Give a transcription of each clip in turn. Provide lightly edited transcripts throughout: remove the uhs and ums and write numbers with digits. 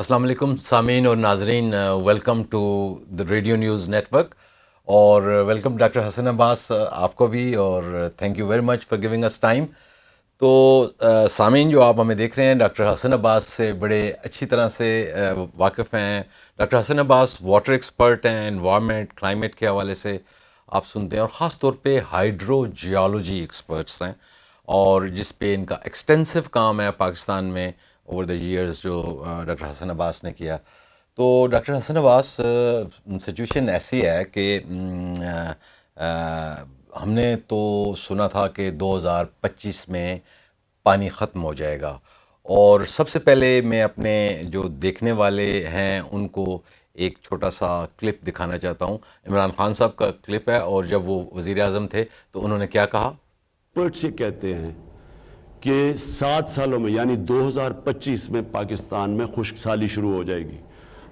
السلام علیکم سامعین اور ناظرین، welcome to the radio news network, اور ویلکم ڈاکٹر حسن عباس آپ کو بھی، اور thank you very much for giving اس ٹائم. تو سامعین، جو آپ ہمیں دیکھ رہے ہیں، ڈاکٹر حسن عباس سے بڑے اچھی طرح سے واقف ہیں. ڈاکٹر حسن عباس واٹر ایکسپرٹ ہیں، انوائرمنٹ کلائمیٹ کے حوالے سے آپ سنتے ہیں، اور خاص طور پہ ہائیڈرو جیولوجی ایکسپرٹس ہیں، اور جس پہ ان کا ایکسٹینسو کام ہے پاکستان میں اوور دا ایئرز، جو ڈاکٹر حسن عباس نے کیا. تو ڈاکٹر حسن عباس، سچویشن ایسی ہے کہ ہم نے تو سنا تھا کہ 2025 میں پانی ختم ہو جائے گا، اور سب سے پہلے میں اپنے جو دیکھنے والے ہیں ان کو ایک چھوٹا سا کلپ دکھانا چاہتا ہوں. عمران خان صاحب کا کلپ ہے، اور جب وہ وزیر اعظم تھے تو انہوں نے کیا کہا. سے کہتے ہیں کہ 7 سالوں میں یعنی 2025 میں پاکستان میں خشک سالی شروع ہو جائے گی.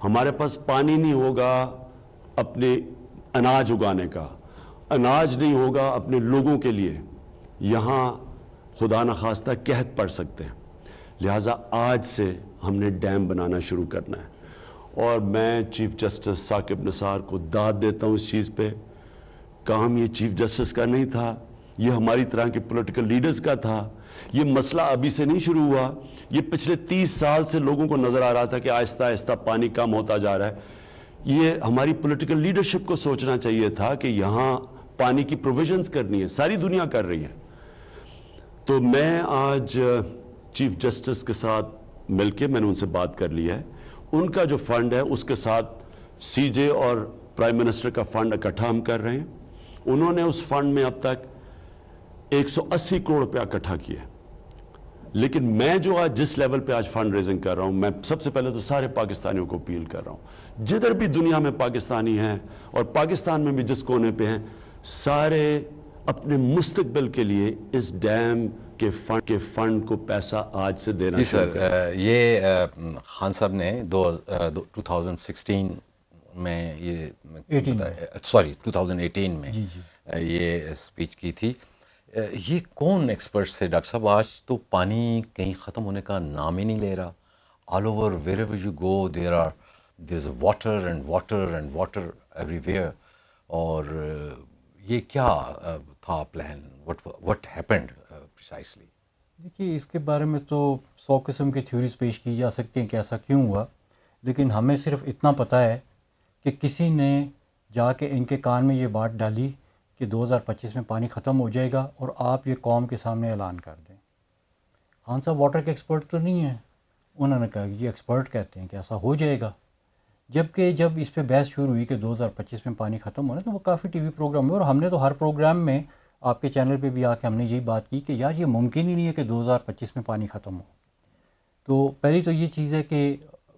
ہمارے پاس پانی نہیں ہوگا اپنے اناج اگانے کا، اناج نہیں ہوگا اپنے لوگوں کے لیے. یہاں خدا نخواستہ قحط پڑ سکتے ہیں. لہٰذا آج سے ہم نے ڈیم بنانا شروع کرنا ہے، اور میں چیف جسٹس ثاقب نثار کو داد دیتا ہوں اس چیز پہ. کام یہ چیف جسٹس کا نہیں تھا، یہ ہماری طرح کے پولیٹیکل لیڈرز کا تھا. یہ مسئلہ ابھی سے نہیں شروع ہوا، یہ پچھلے 30 سال سے لوگوں کو نظر آ رہا تھا کہ آہستہ آہستہ پانی کم ہوتا جا رہا ہے. یہ ہماری پولیٹیکل لیڈرشپ کو سوچنا چاہیے تھا کہ یہاں پانی کی پروویژنز کرنی ہے، ساری دنیا کر رہی ہے. تو میں آج چیف جسٹس کے ساتھ مل کے میں نے ان سے بات کر لی ہے. ان کا جو فنڈ ہے اس کے ساتھ سی جے اور پرائم منسٹر کا فنڈ اکٹھا ہم کر رہے ہیں. انہوں نے اس فنڈ میں اب تک 180 کروڑ روپیہ اکٹھا کیا. لیکن میں جو آج جس لیول پہ آج فنڈ ریزنگ کر رہا ہوں، میں سب سے پہلے تو سارے پاکستانیوں کو اپیل کر رہا ہوں، جدھر بھی دنیا میں پاکستانی ہیں اور پاکستان میں بھی جس کونے پہ ہیں، سارے اپنے مستقبل کے لیے اس ڈیم کے فنڈ کو پیسہ آج سے دینا جی شروع سر، کریں. یہ خان صاحب نے 2016 میں یہ 2018 میں جی جی یہ اسپیچ کی تھی. یہ کون ایکسپرٹس تھے ڈاکٹر صاحب؟ آج تو پانی کہیں ختم ہونے کا نام ہی نہیں لے رہا. All over where ever you go there is water and water and water every where. اور یہ کیا تھا پلان؟ What happened precisely? دیکھیے، اس کے بارے میں تو 100 قسم کی تھیوریز پیش کی جا سکتی ہیں کہ ایسا کیوں ہوا، لیکن ہمیں صرف اتنا پتہ ہے کہ کسی نے جا کے ان کے کان میں یہ بات ڈالی کہ 2025 میں پانی ختم ہو جائے گا، اور آپ یہ قوم کے سامنے اعلان کر دیں. خان صاحب واٹر کے ایکسپرٹ تو نہیں ہیں، انہوں نے کہا کہ یہ ایکسپرٹ کہتے ہیں کہ ایسا ہو جائے گا. جبکہ جب اس پہ بحث شروع ہوئی کہ 2025 میں پانی ختم ہونا، تو وہ کافی ٹی وی پروگرام ہوئے، اور ہم نے تو ہر پروگرام میں آپ کے چینل پہ بھی آ کے ہم نے یہی بات کی کہ یار یہ ممکن ہی نہیں ہے کہ 2025 میں پانی ختم ہو. تو پہلی تو یہ چیز ہے کہ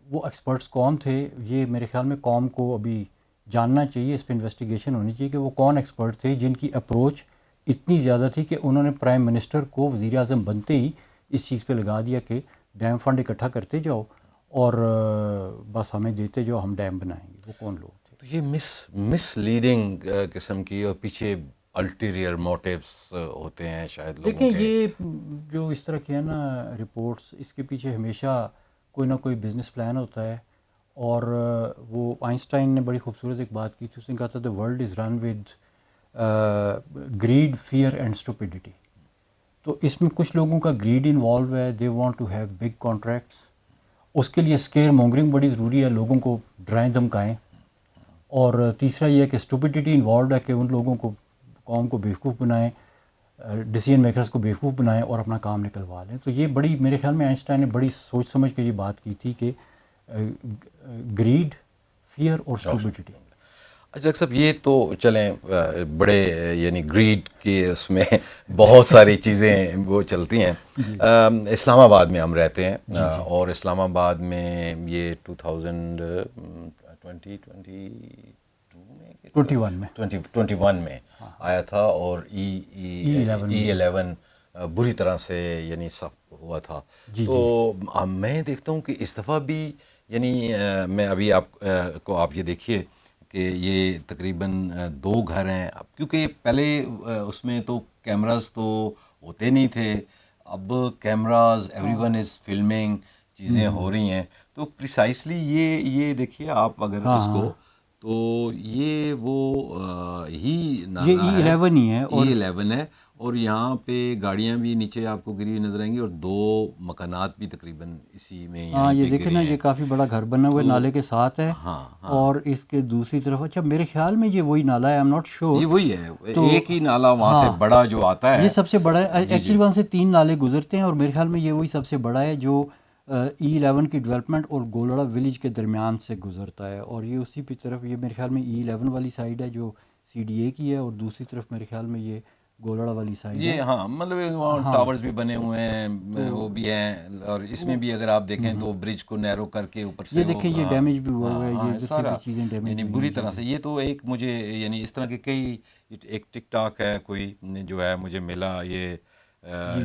وہ ایکسپرٹس کون تھے، یہ میرے خیال میں قوم کو ابھی جاننا چاہیے، اس پہ انویسٹیگیشن ہونی چاہیے کہ وہ کون ایکسپرٹ تھے جن کی اپروچ اتنی زیادہ تھی کہ انہوں نے پرائم منسٹر کو وزیر اعظم بنتے ہی اس چیز پہ لگا دیا کہ ڈیم فنڈ اکٹھا کرتے جاؤ اور بس ہمیں دیتے جاؤ، ہم ڈیم بنائیں گے. وہ کون لوگ تھے؟ تو یہ مس لیڈنگ قسم کی، اور پیچھے الٹیریئر موٹیوز ہوتے ہیں شاید لوگوں دیکھیں، کے. یہ جو اس طرح کی ہے نا رپورٹس، اس کے پیچھے ہمیشہ کوئی نہ کوئی بزنس پلان ہوتا ہے. اور وہ آئنسٹائن نے بڑی خوبصورت ایک بات کی تھی، اس نے کہا تھا the world is run with greed, fear and stupidity. تو اس میں کچھ لوگوں کا گریڈ انوالو ہے، they want to have big contracts. اس کے لیے اسکیئر مونگرنگ بڑی ضروری ہے، لوگوں کو ڈرائیں دھمکائیں. اور تیسرا یہ ہے کہ اسٹوپیڈیٹی انوالوڈ ہے کہ ان لوگوں کو، قوم کو بیوقوف بنائیں، ڈیسیژن میکرز کو بیوقوف بنائیں اور اپنا کام نکلوا لیں. تو یہ بڑی، میرے خیال میں آئنسٹائن نے بڑی سوچ سمجھ کے یہ بات کی تھی کہ گریڈ، فیئر اور اسٹوپیڈیٹی. اچھا ڈاکٹر صاحب، یہ تو چلیں بڑے یعنی گریڈ کے اس میں بہت ساری چیزیں وہ چلتی ہیں. اسلام آباد میں ہم رہتے ہیں، اور اسلام آباد میں یہ 2021 میں آیا تھا، اور E11 بری طرح سے یعنی سخت ہوا تھا. تو میں دیکھتا ہوں کہ اس دفعہ بھی یعنی میں ابھی آپ یہ دیکھیے کہ یہ تقریباً 2 گھر ہیں. کیونکہ پہلے اس میں تو کیمراز تو ہوتے نہیں تھے، اب cameras, every one is filming. چیزیں ہو رہی ہیں. تو پریسائسلی یہ دیکھیے آپ اگر اس کو تو یہ وہ ہی یہ نالا ہے، E11 ہی ہے. اور E11 ہے، اور یہاں پہ گاڑیاں بھی نیچے آپ کو گری ہوئی نظر آئیں گی، اور 2 مکانات بھی تقریباً اسی میں ہاں یہیں یہ پہ دیکھیں گرے نا، ہیں. یہ کافی بڑا گھر بنا ہوا ہے نالے کے ساتھ ہے. ہاں اور اس کے دوسری طرف، اچھا میرے خیال میں یہ وہی نالا ہے، آئی ایم ناٹ شیور. یہ وہی ہے، ایک ہی نالا وہاں سے بڑا جو آتا ہے، یہ سب سے بڑا ہے جی ایکچولی. وہاں سے 3 نالے گزرتے ہیں، اور میرے خیال میں یہ وہی سب سے بڑا ہے جو E11 کی ڈیولپمنٹ اور گولڑا ولیج کے درمیان سے گزرتا ہے. اور یہ اسی کی طرف، یہ میرے خیال میں E11 والی سائڈ ہے جو CDA کی ہے، اور دوسری طرف میرے خیال میں یہ گولڑا والی سائڈ ہے. یہ ہاں مطلب وہاں ٹاورز بھی بنے ہوئے ہیں، وہ بھی ہیں، اور اس میں بھی اگر آپ دیکھیں تو برج کو نیرو کر کے اوپر سے یہ دیکھیں یہ ڈیمیج بھی ہوا ہوا ہے، یہ ادھر سے سارا بھی چیزیں ڈیمیج یعنی ہوئی بری ہیں. طرح سے. یہ تو ایک مجھے یعنی اس طرح کے کئی، ایک ٹک ٹاک ہے کوئی جو ہے مجھے ملا، یہ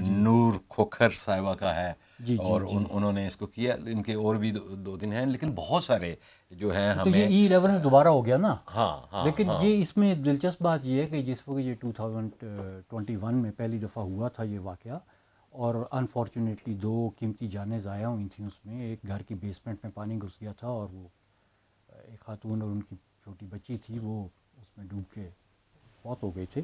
نور کھوکھر صاحبہ کا ہے، اور انہوں نے اس کو کیا. ان کے اور بھی 2-3 ہیں، لیکن بہت سارے جو ہیں تو ہمیں. یہ E11 میں دوبارہ ہو گیا نا. ہاں لیکن یہ اس میں دلچسپ بات یہ ہے کہ جس وقت یہ 2021 میں پہلی دفعہ ہوا تھا یہ واقعہ، اور انفارچونیٹلی 2 قیمتی جانیں ضائع ہوئی تھیں اس میں. ایک گھر کی بیسمنٹ میں پانی گھس گیا تھا، اور وہ ایک خاتون اور ان کی چھوٹی بچی تھی، وہ اس میں ڈوب کے فوت ہو گئے تھے.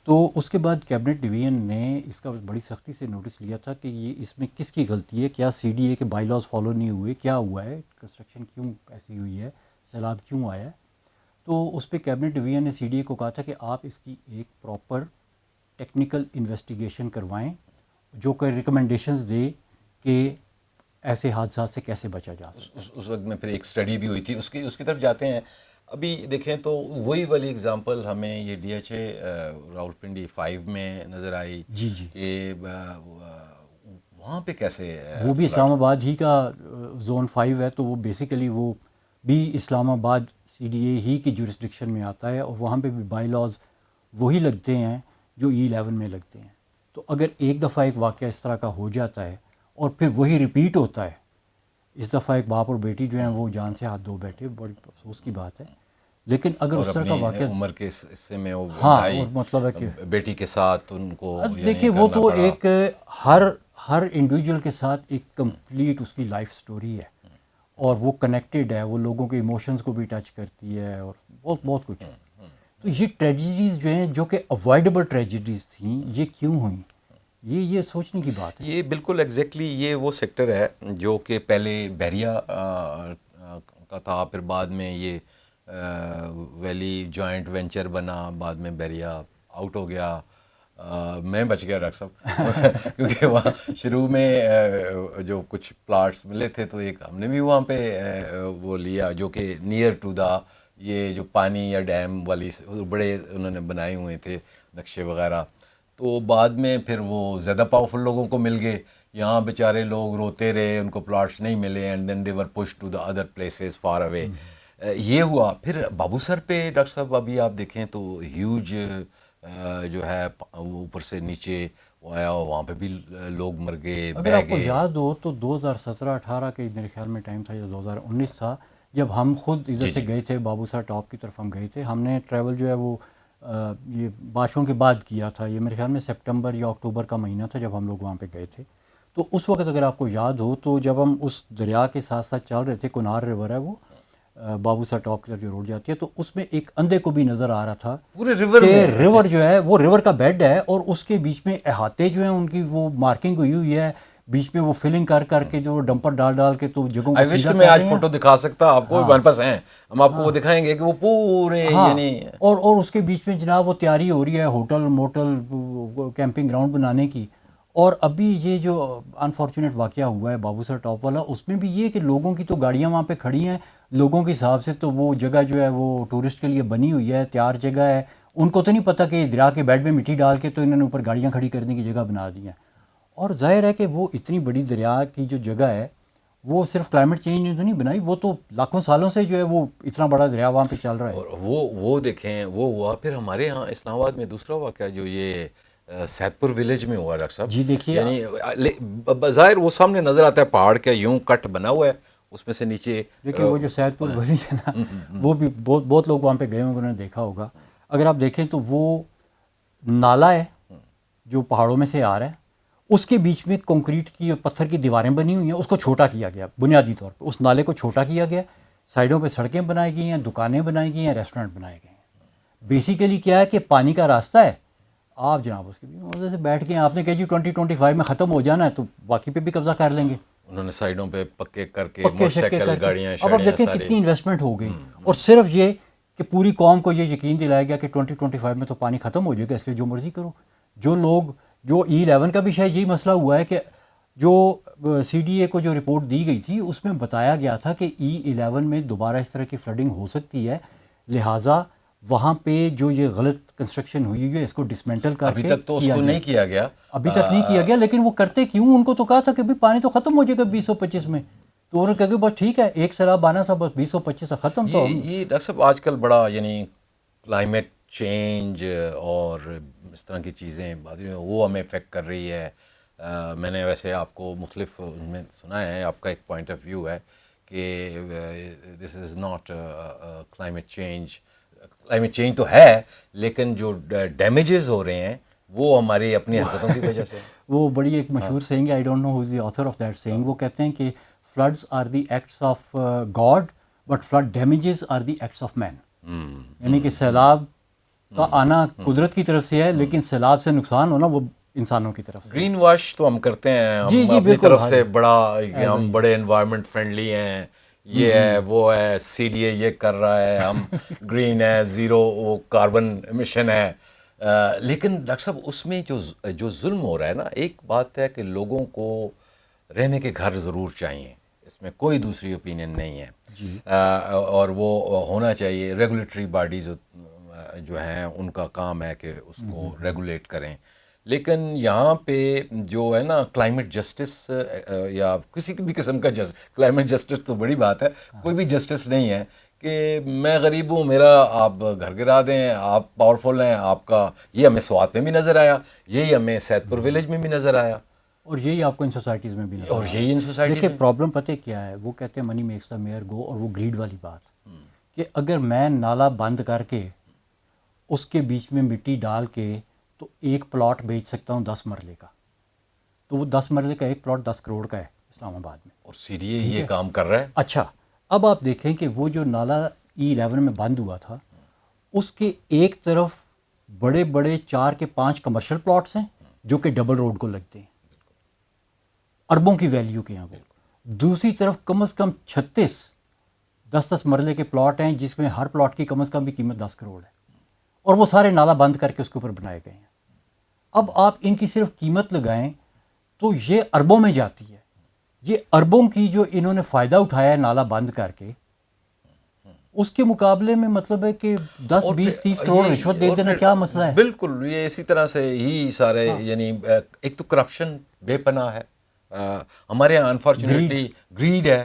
تو اس کے بعد کیبنٹ ڈویژن نے اس کا بڑی سختی سے نوٹس لیا تھا کہ یہ اس میں کس کی غلطی ہے، کیا CDA کے بائی لاز فالو نہیں ہوئے، کیا ہوا ہے، کنسٹرکشن کیوں ایسی ہوئی ہے، سیلاب کیوں آیا ہے. تو اس پہ کیبنٹ ڈویژن نے CDA کو کہا تھا کہ آپ اس کی ایک پراپر ٹیکنیکل انویسٹیگیشن کروائیں، جو کہ ریکمنڈیشنز دے کہ ایسے حادثات سے کیسے بچا جا سکتا ہے. اس وقت میں پھر ایک اسٹڈی بھی ہوئی تھی، اس کی طرف جاتے ہیں. ابھی دیکھیں تو وہی والی اگزامپل ہمیں یہ DHA راولپنڈی 5 میں نظر آئی کہ وہاں پہ کیسے وہ بھی اسلام آباد ہی کا زون 5 ہے، تو وہ بیسیکلی وہ بھی اسلام آباد CDA ہی کی جورسڈکشن میں آتا ہے، اور وہاں پہ بھی بائی لاز وہی لگتے ہیں جو E11 میں لگتے ہیں. تو اگر ایک دفعہ ایک واقعہ اس طرح کا ہو جاتا ہے اور پھر وہی ریپیٹ ہوتا ہے، اس دفعہ ایک باپ اور بیٹی جو ہیں وہ جان سے ہاتھ دھو بیٹھے، بڑی افسوس کی بات ہے. لیکن اگر اس طرح کا واقعہ عمر کے حصے میں وہ اور مطلب ہے کہ بیٹی کے ساتھ ان کو دیکھیے وہ تو ایک ہر انڈیویجول کے ساتھ ایک کمپلیٹ اس کی لائف سٹوری ہے، اور وہ کنیکٹڈ ہے، وہ لوگوں کے ایموشنز کو بھی ٹچ کرتی ہے، اور بہت کچھ ہے. تو یہ ٹریجڈیز جو ہیں، جو کہ اوائڈیبل ٹریجڈیز تھیں، یہ کیوں ہوئیں، یہ سوچنے کی بات ہے. یہ بالکل ایگزیکٹلی یہ وہ سیکٹر ہے جو کہ پہلے بحریہ کا تھا، پھر بعد میں یہ ویلی جوائنٹ وینچر بنا، بعد میں بحریہ آؤٹ ہو گیا. میں بچ گیا ڈاکٹر صاحب کیونکہ وہاں شروع میں جو کچھ پلاٹس ملے تھے، تو ایک ہم نے بھی وہاں پہ وہ لیا جو کہ نیئر ٹو دا یہ جو پانی یا ڈیم والی بڑے انہوں نے بنائے ہوئے تھے نقشے وغیرہ. تو بعد میں پھر وہ زیادہ پاورفل لوگوں کو مل گئے، یہاں بیچارے لوگ روتے رہے، ان کو پلاٹس نہیں ملے، and then they were push to the other places far away. یہ ہوا. پھر بابو سر پہ ڈاکٹر صاحب ابھی آپ دیکھیں تو ہیوج جو ہے اوپر سے نیچے وہ آیا، وہاں پہ بھی لوگ مر گئے، اگر بہہ آپ کو گئے. یاد ہو تو 2017-18 کے میرے خیال میں ٹائم تھا، یا 2019 تھا، جب ہم خود ادھر سے گئے تھے بابو سر ٹاپ کی طرف ہم گئے تھے. ہم نے ٹریول جو ہے وہ یہ بارشوں کے بعد کیا تھا، یہ میرے خیال میں سپٹمبر یا اکتوبر کا مہینہ تھا جب ہم لوگ وہاں پہ گئے تھے. تو اس وقت اگر آپ کو یاد ہو تو جب ہم اس دریا کے ساتھ ساتھ چل رہے تھے، کنار ریور ہے وہ بابو سر ٹاپ کی طرف جو روڈ جاتی ہے، تو اس میں ایک اندھے کو بھی نظر آ رہا تھا پورے ریور کہ میں ریور جو ہے وہ ریور کا بیڈ ہے، اور اس کے بیچ میں احاطے جو ہیں ان کی وہ مارکنگ ہوئی ہے، بیچ میں وہ فلنگ کر کے جو ڈمپر ڈال کے تو جگہوں کو سیدھا میں کر آج رہے ہیں. فوٹو دکھا سکتا آپ کو، ہمارے پاس ہیں، ہم آپ کو وہ دکھائیں گے کہ وہ پورے یعنی اور اس کے بیچ میں جناب وہ تیاری ہو رہی ہے ہوٹل موٹل کیمپنگ گراؤنڈ بنانے کی. اور ابھی یہ جو انفارچونیٹ واقعہ ہوا ہے بابو سر ٹاپ والا، اس میں بھی یہ کہ لوگوں کی تو گاڑیاں وہاں پہ کھڑی ہیں، لوگوں کے حساب سے تو وہ جگہ جو ہے وہ ٹورسٹ کے لیے بنی ہوئی ہے، تیار جگہ ہے. ان کو تو نہیں پتہ کہ دریا کے بیڈ میں مٹی ڈال کے تو انہوں نے اوپر گاڑیاں کھڑی کرنے کی جگہ بنا دی ہیں. اور ظاہر ہے کہ وہ اتنی بڑی دریا کی جو جگہ ہے وہ صرف کلائمیٹ چینج نے تو نہیں بنائی، وہ تو لاکھوں سالوں سے جو ہے وہ اتنا بڑا دریا وہاں پہ چل رہا ہے. اور وہ دیکھیں وہ ہوا. پھر ہمارے ہاں اسلام آباد میں دوسرا واقعہ جو یہ سید پور ولیج میں ہوا ڈاکٹر صاحب. جی دیکھیے یعنی بظاہر وہ سامنے نظر آتا ہے پہاڑ کا یوں کٹ بنا ہوا ہے، اس میں سے نیچے دیکھیے وہ جو سید پور ولیج ہے نا، وہ بھی بہت لوگ وہاں پہ گئے ہوں، انہوں نے دیکھا ہوگا. اگر آپ دیکھیں تو وہ نالا ہے جو پہاڑوں میں سے آ رہا ہے، اس کے بیچ میں کنکریٹ کی اور پتھر کی دیواریں بنی ہوئی ہیں, اس کو چھوٹا کیا گیا بنیادی طور پہ, اس نالے کو چھوٹا کیا گیا, سائڈوں پہ سڑکیں بنائی گئی ہیں, دکانیں بنائی گئی ہیں, ریسٹورنٹ بنائے گئے ہیں. بیسیکلی کیا ہے کہ پانی کا راستہ ہے, آپ جناب اس کے وجہ سے بیٹھ کے آپ نے کہا جی 2025 میں ختم ہو جانا ہے تو باقی پہ بھی قبضہ کر لیں گے, انہوں نے سائڈوں پہ پکے کر کے پکے موٹر شکے سائیکل کر کے. گاڑیاں اب آپ شاڑیاں دیکھیں سارے. کتنی انویسٹمنٹ ہو گئی, اور صرف یہ کہ پوری قوم کو یہ یقین دلایا گیا کہ 2025 میں تو پانی ختم ہو جائے گا, اس لیے جو مرضی کرو. جو لوگ جو E11 کا بھی شاید یہی مسئلہ ہوا ہے کہ جو سی ڈی اے کو جو رپورٹ دی گئی تھی اس میں بتایا گیا تھا کہ E11 میں دوبارہ اس طرح کی فلڈنگ ہو سکتی ہے, لہٰذا وہاں پہ جو یہ غلط کنسٹرکشن ہوئی ہے اس کو ڈسمینٹل کر ابھی کے تک تو اس کیا کو جائے. نہیں کیا گیا. ابھی تک نہیں کیا گیا, لیکن وہ کرتے کیوں؟ ان کو تو کہا تھا کہ پانی تو ختم ہو جائے گا 2025 میں, تو انہوں نے کہا کہ بس ٹھیک ہے ایک سیلاب آنا تھا, بس 2025 سے ختم. تو یہ ڈاکٹر صاحب آج کل بڑا یعنی کلائمیٹ چینج اور اس طرح کی چیزیں وہ ہمیں افیکٹ کر رہی ہے. میں نے ویسے آپ کو مختلف ان میں سنا ہے, آپ کا ایک پوائنٹ آف ویو ہے کہ this is not climate change. Climate change تو ہے لیکن جو ڈیمیجز ہو رہے ہیں وہ ہماری اپنی حرکتوں کی وجہ سے. وہ بڑی ایک مشہور سینگ ہے, I don't know who is the author of that saying. وہ کہتے ہیں کہ floods are the acts of God but flood damages are the acts of man. یعنی کہ سیلاب کا آنا قدرت کی طرف سے ہے, لیکن سیلاب سے نقصان ہونا وہ انسانوں کی طرف سے. گرین واش تو ہم کرتے ہیں, جی ہم جی اپنی بالکل, طرف سے بڑا کہ ہم بڑے انوائرمنٹ فرینڈلی ہیں, یہ ہے وہ ہے, سی ڈی اے یہ کر رہا ہے, ہم گرین ہے, زیرو وہ کاربن ایمیشن ہے. لیکن ڈاکٹر صاحب اس میں جو ظلم ہو رہا ہے نا, ایک بات ہے کہ لوگوں کو رہنے کے گھر ضرور چاہیے, اس میں کوئی دوسری اوپینین نہیں ہے, اور وہ ہونا چاہیے. ریگولیٹری باڈیز جو ہیں ان کا کام ہے کہ اس کو ریگولیٹ کریں. لیکن یہاں پہ جو ہے نا کلائمیٹ جسٹس یا کسی بھی قسم کا کلائمیٹ جسٹس تو بڑی بات ہے, کوئی بھی جسٹس نہیں ہے کہ میں غریب ہوں میرا آپ گھر گرا دیں, آپ پاورفل ہیں آپ کا. یہ ہمیں سوات میں بھی نظر آیا, یہی ہمیں سید پور ولیج میں بھی نظر آیا, اور یہی آپ کو ان سوسائٹیز میں بھی نظر اور یہی ان سوسائٹی. دیکھیں پرابلم پتہ کیا ہے, وہ کہتے ہیں منی میکس دا میئر گو, اور وہ گریڈ والی بات کہ اگر میں نالا بند کر کے اس کے بیچ میں مٹی ڈال کے تو ایک پلاٹ بیچ سکتا ہوں 10 مرلے کا, تو وہ 10 مرلے کا ایک پلاٹ 10 کروڑ کا ہے اسلام آباد میں. اور سی ڈی اے یہ کام کر رہا ہے. اچھا اب آپ دیکھیں کہ وہ جو نالا E11 میں بند ہوا تھا, اس کے ایک طرف بڑے بڑے 4 کے 5 کمرشل پلاٹس ہیں جو کہ ڈبل روڈ کو لگتے ہیں, اربوں کی ویلیو کے ہیں وہ. دوسری طرف کم از کم 36 مرلے کے پلاٹ ہیں جس میں ہر پلاٹ کی کم از کم بھی قیمت 10 کروڑ ہے, اور وہ سارے نالا بند کر کے اس کے اوپر بنائے گئے ہیں. اب آپ ان کی صرف قیمت لگائیں تو یہ اربوں میں جاتی ہے. یہ اربوں کی جو انہوں نے فائدہ اٹھایا ہے نالا بند کر کے, اس کے مقابلے میں مطلب ہے کہ 10 20 30 کروڑ رشوت دے دینا کیا مسئلہ ہے. بالکل یہ اسی طرح سے ہی سارے یعنی ایک تو کرپشن بے پناہ ہے ہمارے یہاں, انفارچونیٹلی گریڈ ہے.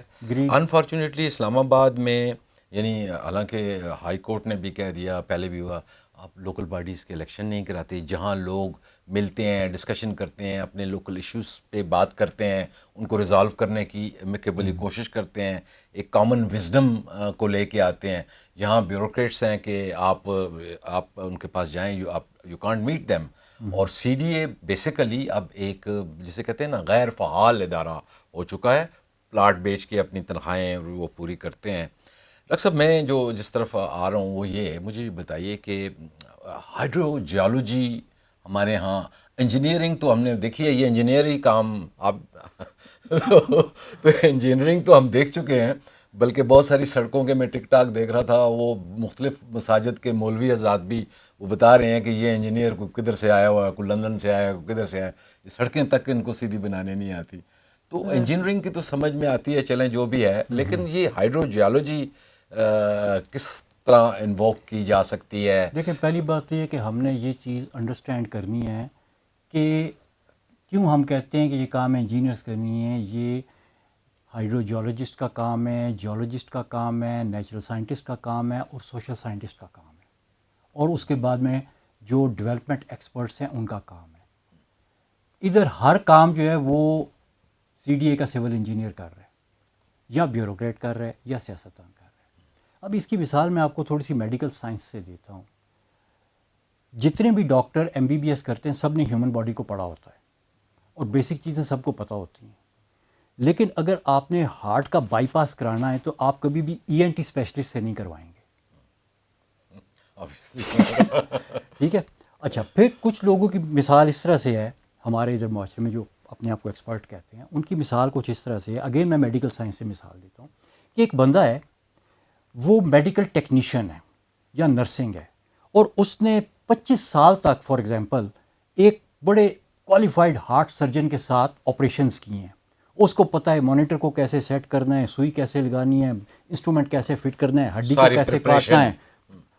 انفارچونیٹلی اسلام آباد میں یعنی حالانکہ ہائی کورٹ نے بھی کہہ دیا, پہلے بھی ہوا, آپ لوکل باڈیز کے الیکشن نہیں کراتے, جہاں لوگ ملتے ہیں ڈسکشن کرتے ہیں اپنے لوکل ایشوز پہ بات کرتے ہیں, ان کو ریزالو کرنے کی امیکیبلی کوشش کرتے ہیں, ایک کامن وزڈم کو لے کے آتے ہیں. یہاں بیوروکریٹس ہیں کہ آپ ان کے پاس جائیں, یو کانٹ میٹ دیم. اور سی ڈی اے بیسیکلی اب ایک جسے کہتے ہیں نا غیر فعال ادارہ ہو چکا ہے, پلاٹ بیچ کے اپنی تنخواہیں وہ پوری کرتے ہیں. ڈاکٹر صاحب میں جس طرف آ رہا ہوں وہ یہ ہے, مجھے بتائیے کہ ہائیڈرو جیولوجی ہمارے ہاں, انجینئرنگ تو ہم نے دیکھی ہے, یہ انجینئرنگ کام آپ تو انجینئرنگ تو ہم دیکھ چکے ہیں, بلکہ بہت ساری سڑکوں کے میں ٹک ٹاک دیکھ رہا تھا, وہ مختلف مساجد کے مولوی حضرات بھی وہ بتا رہے ہیں کہ یہ انجینئر کوئی کدھر سے آیا ہوا ہے, کوئی لندن سے آیا ہے, کوئی کدھر سے آیا ہے, یہ سڑکیں تک ان کو سیدھی بنانے نہیں آتی. تو انجینئرنگ کی تو سمجھ میں آتی ہے, چلیں جو بھی ہے, لیکن یہ ہائیڈرو جیولوجی کس طرح انووک کی جا سکتی ہے؟ دیکھیں پہلی بات یہ ہے کہ ہم نے یہ چیز انڈرسٹینڈ کرنی ہے کہ کیوں ہم کہتے ہیں کہ یہ کام انجینئرس کرنی ہے. یہ ہائیڈرو جیولوجسٹ کا کام ہے, جیولوجسٹ کا کام ہے, نیچرل سائنٹسٹ کا کام ہے, اور سوشل سائنٹسٹ کا کام ہے, اور اس کے بعد میں جو ڈیولپمنٹ ایکسپرٹس ہیں ان کا کام ہے. ادھر ہر کام جو ہے وہ سی ڈی اے کا سول انجینئر کر رہا ہے, یا بیوروکریٹ کر رہا ہے, یا سیاستدان کر رہا ہے. اب اس کی مثال میں آپ کو تھوڑی سی میڈیکل سائنس سے دیتا ہوں. جتنے بھی doctor M B B S کرتے ہیں سب نے ہیومن باڈی کو پڑھا ہوتا ہے, اور بیسک چیزیں سب کو پتہ ہوتی ہیں. لیکن اگر آپ نے ہارٹ کا بائی پاس کرانا ہے تو آپ کبھی بھی ENT اسپیشلسٹ سے نہیں کروائیں گے. ٹھیک ہے. اچھا, پھر کچھ لوگوں کی مثال اس طرح سے ہے ہمارے ادھر معاشرے میں جو اپنے آپ کو ایکسپرٹ کہتے ہیں, ان کی مثال کچھ اس طرح سے ہے. اگین میں میڈیکل سائنس سے مثال دیتا ہوں کہ ایک بندہ ہے, وہ میڈیکل ٹیکنیشین ہے یا نرسنگ ہے, اور اس نے 25 سال تک فار ایگزامپل ایک بڑے کوالیفائڈ ہارٹ سرجن کے ساتھ آپریشنز کیے ہیں. اس کو پتہ ہے مانیٹر کو کیسے سیٹ کرنا ہے, سوئی کیسے لگانی ہے, انسٹرومنٹ کیسے فٹ کرنا ہے, ہڈی کو کیسے کاٹنا ہے,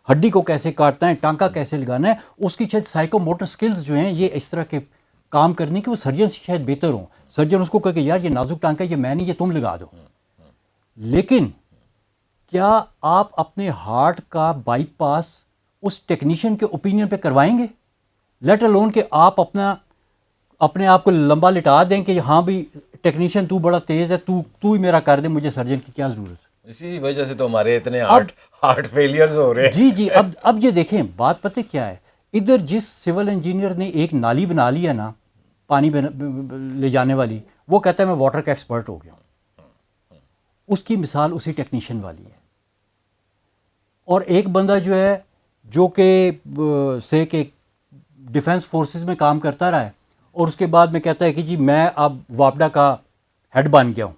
ہڈی کو کیسے کاٹنا ہے, ٹانکا کیسے لگانا ہے. اس کی شاید سائیکو موٹر سکلز جو ہیں یہ اس طرح کے کام کرنے کے وہ سرجن سے شاید بہتر ہوں. سرجن اس کو کہے کہ یار یہ نازک ٹانکا یہ میں نہیں, یہ تم لگا دو. لیکن کیا آپ اپنے ہارٹ کا بائی پاس اس ٹیکنیشین کے اوپینین پہ کروائیں گے؟ لیٹ الون کہ آپ اپنے آپ کو لمبا لٹا دیں کہ ہاں بھی ٹیکنیشین تو بڑا تیز ہے, تو ہی میرا کر دے, مجھے سرجن کی کیا ضرورت. اسی وجہ سے تو ہمارے اتنے ہارٹ فیلیئرز ہو رہے ہیں. جی اب یہ دیکھیں بات پتہ کیا ہے, ادھر جس سول انجینئر نے ایک نالی بنا لی ہے نا پانی لے جانے والی, وہ کہتا ہے میں واٹر کا ایکسپرٹ ہو گیا ہوں. اس کی مثال اسی ٹیکنیشین والی ہے. اور ایک بندہ جو ہے جو کہ کہ ڈیفنس فورسز میں کام کرتا رہا ہے اور اس کے بعد میں کہتا ہے کہ جی میں اب واپڈا کا ہیڈ بن گیا ہوں,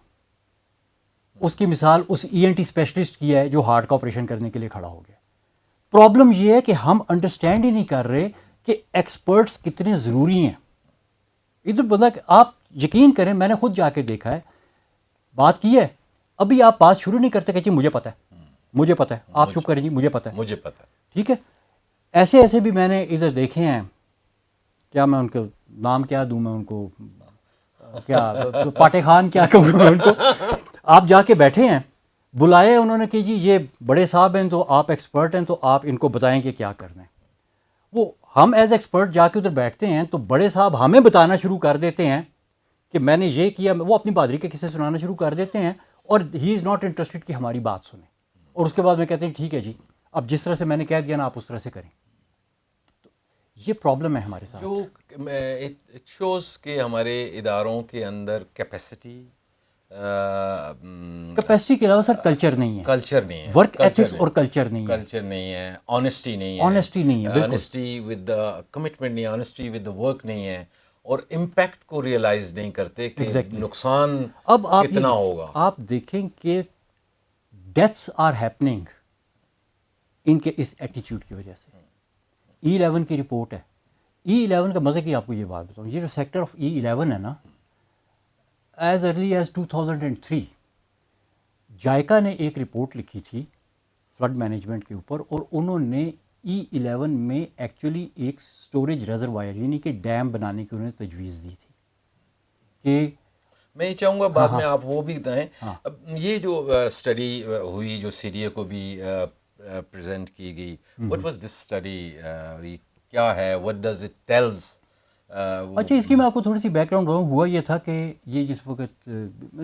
اس کی مثال اس ENT اسپیشلسٹ کی ہے جو ہارٹ کا آپریشن کرنے کے لیے کھڑا ہو گیا. پرابلم یہ ہے کہ ہم انڈرسٹینڈ ہی نہیں کر رہے کہ ایکسپرٹس کتنے ضروری ہیں. ادھر بندہ آپ یقین کریں, میں نے خود جا کے دیکھا ہے, بات کی ہے, ابھی آپ بات شروع نہیں کرتے کہ جی مجھے پتہ ہے, مجھے پتہ ہے, آپ چپ کریں جی مجھے پتہ ہے, مجھے پتہ ہے. ٹھیک ہے. ایسے بھی میں نے ادھر دیکھے ہیں, کیا میں ان کو نام کیا دوں, میں ان کو کیا پاٹے خان کیا کہوں میں ان کو. آپ جا کے بیٹھے ہیں, بلائے انہوں نے کہ جی یہ بڑے صاحب ہیں تو آپ ایکسپرٹ ہیں تو آپ ان کو بتائیں کہ کیا کرنا ہے. وہ ہم ایز ایکسپرٹ جا کے ادھر بیٹھتے ہیں تو بڑے صاحب ہمیں بتانا شروع کر دیتے ہیں کہ میں نے یہ کیا, وہ اپنی بہادری کے قصے سنانا شروع کر دیتے ہیں اور ہی از ناٹ انٹرسٹڈ کہ ہماری بات سنیں. اور اس کے بعد میں کہتے ہیں ٹھیک ہے جی اب جس طرح سے میں نے کہہ دیا نا آپ اس طرح سے کریں. تو یہ پرابلم ہے ہمارے ساتھ. جو اٹ شوز کہ ہمارے اداروں کے اندر کیپیسٹی کے علاوہ سر کلچر نہیں ہے, کلچر نہیں ہے, ورک ایتھکس اور کلچر نہیں ہے, کلچر نہیں ہے, آنیسٹی نہیں ہے, آنیسٹی نہیں ہے, آنیسٹی ود دا کمٹمنٹ نہیں ہے, آنیسٹی ود دا ورک نہیں ہے, اور امپیکٹ کو ریئلائز نہیں کرتے کہ نقصان کتنا ہوگا. آپ دیکھیں کہ ڈیتھس آر ہیپننگ ان کے اس ایٹیچیوڈ کی وجہ سے. E11 کی رپورٹ ہے, E11 کا مزے کی آپ کو یہ بات بتاؤں, یہ جو سیکٹر آف E11 ہے نا, ایز ارلی ایز 2003 جائکا نے ایک رپورٹ لکھی تھی فلڈ مینجمنٹ کے اوپر, اور انہوں نے E11 میں ایکچولی ایک سٹوریج ریزروائر یعنی کہ ڈیم بنانے کی انہوں نے تجویز دی تھی. کہ میں یہ چاہوں گا بعد میں آپ وہ بھی بتائیں. یہ جو اسٹڈی ہوئی جو CDA کو بھی پریزنٹ کی گئی, what was this study, کیا ہے, what does it tells. اچھا, اس کی میں آپ کو تھوڑی سی بیک گراؤنڈ دوں. ہوا یہ تھا کہ یہ جس وقت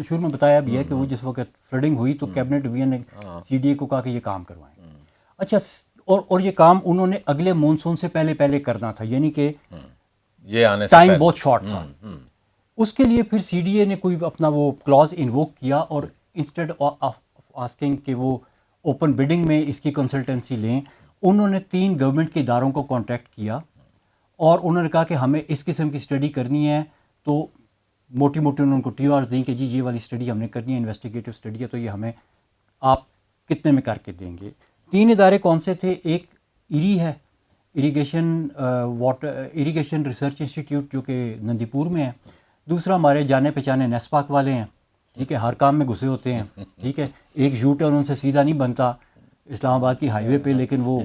شروع میں بتایا بھی ہے کہ وہ جس وقت فلڈنگ ہوئی تو کیبنٹ ڈویژن نے CDA کو کہا کہ یہ کام کروائیں. اچھا, اور یہ کام انہوں نے اگلے مونسون سے پہلے کرنا تھا, یعنی کہ یہ آنے سے ٹائم بہت شارٹ تھا. اس کے لیے پھر CDA نے کوئی اپنا وہ کلاز انووک کیا, اور انسٹیڈ آف آسکنگ کہ وہ اوپن بیڈنگ میں اس کی کنسلٹنسی لیں, انہوں نے 3 گورنمنٹ کے اداروں کو کانٹیکٹ کیا اور انہوں نے کہا کہ ہمیں اس قسم کی اسٹڈی کرنی ہے. تو موٹی انہوں کو TORs دیں کہ جی یہ والی اسٹڈی ہم نے کرنی ہے, انویسٹیگیٹو اسٹڈی ہے, تو یہ ہمیں آپ کتنے میں کر کے دیں گے. 3 ادارے کون سے تھے؟ ایک ایری ہے, اریگیشن ریسرچ انسٹیٹیوٹ جو کہ نندی پور میں ہے. دوسرا ہمارے جانے پہچانے نیسپاک والے ہیں, ٹھیک ہے, ہر کام میں گھسے ہوتے ہیں, ٹھیک ہے. ایک یو ٹرن ان سے سیدھا نہیں بنتا اسلام آباد کی ہائی وے پہ, لیکن وہ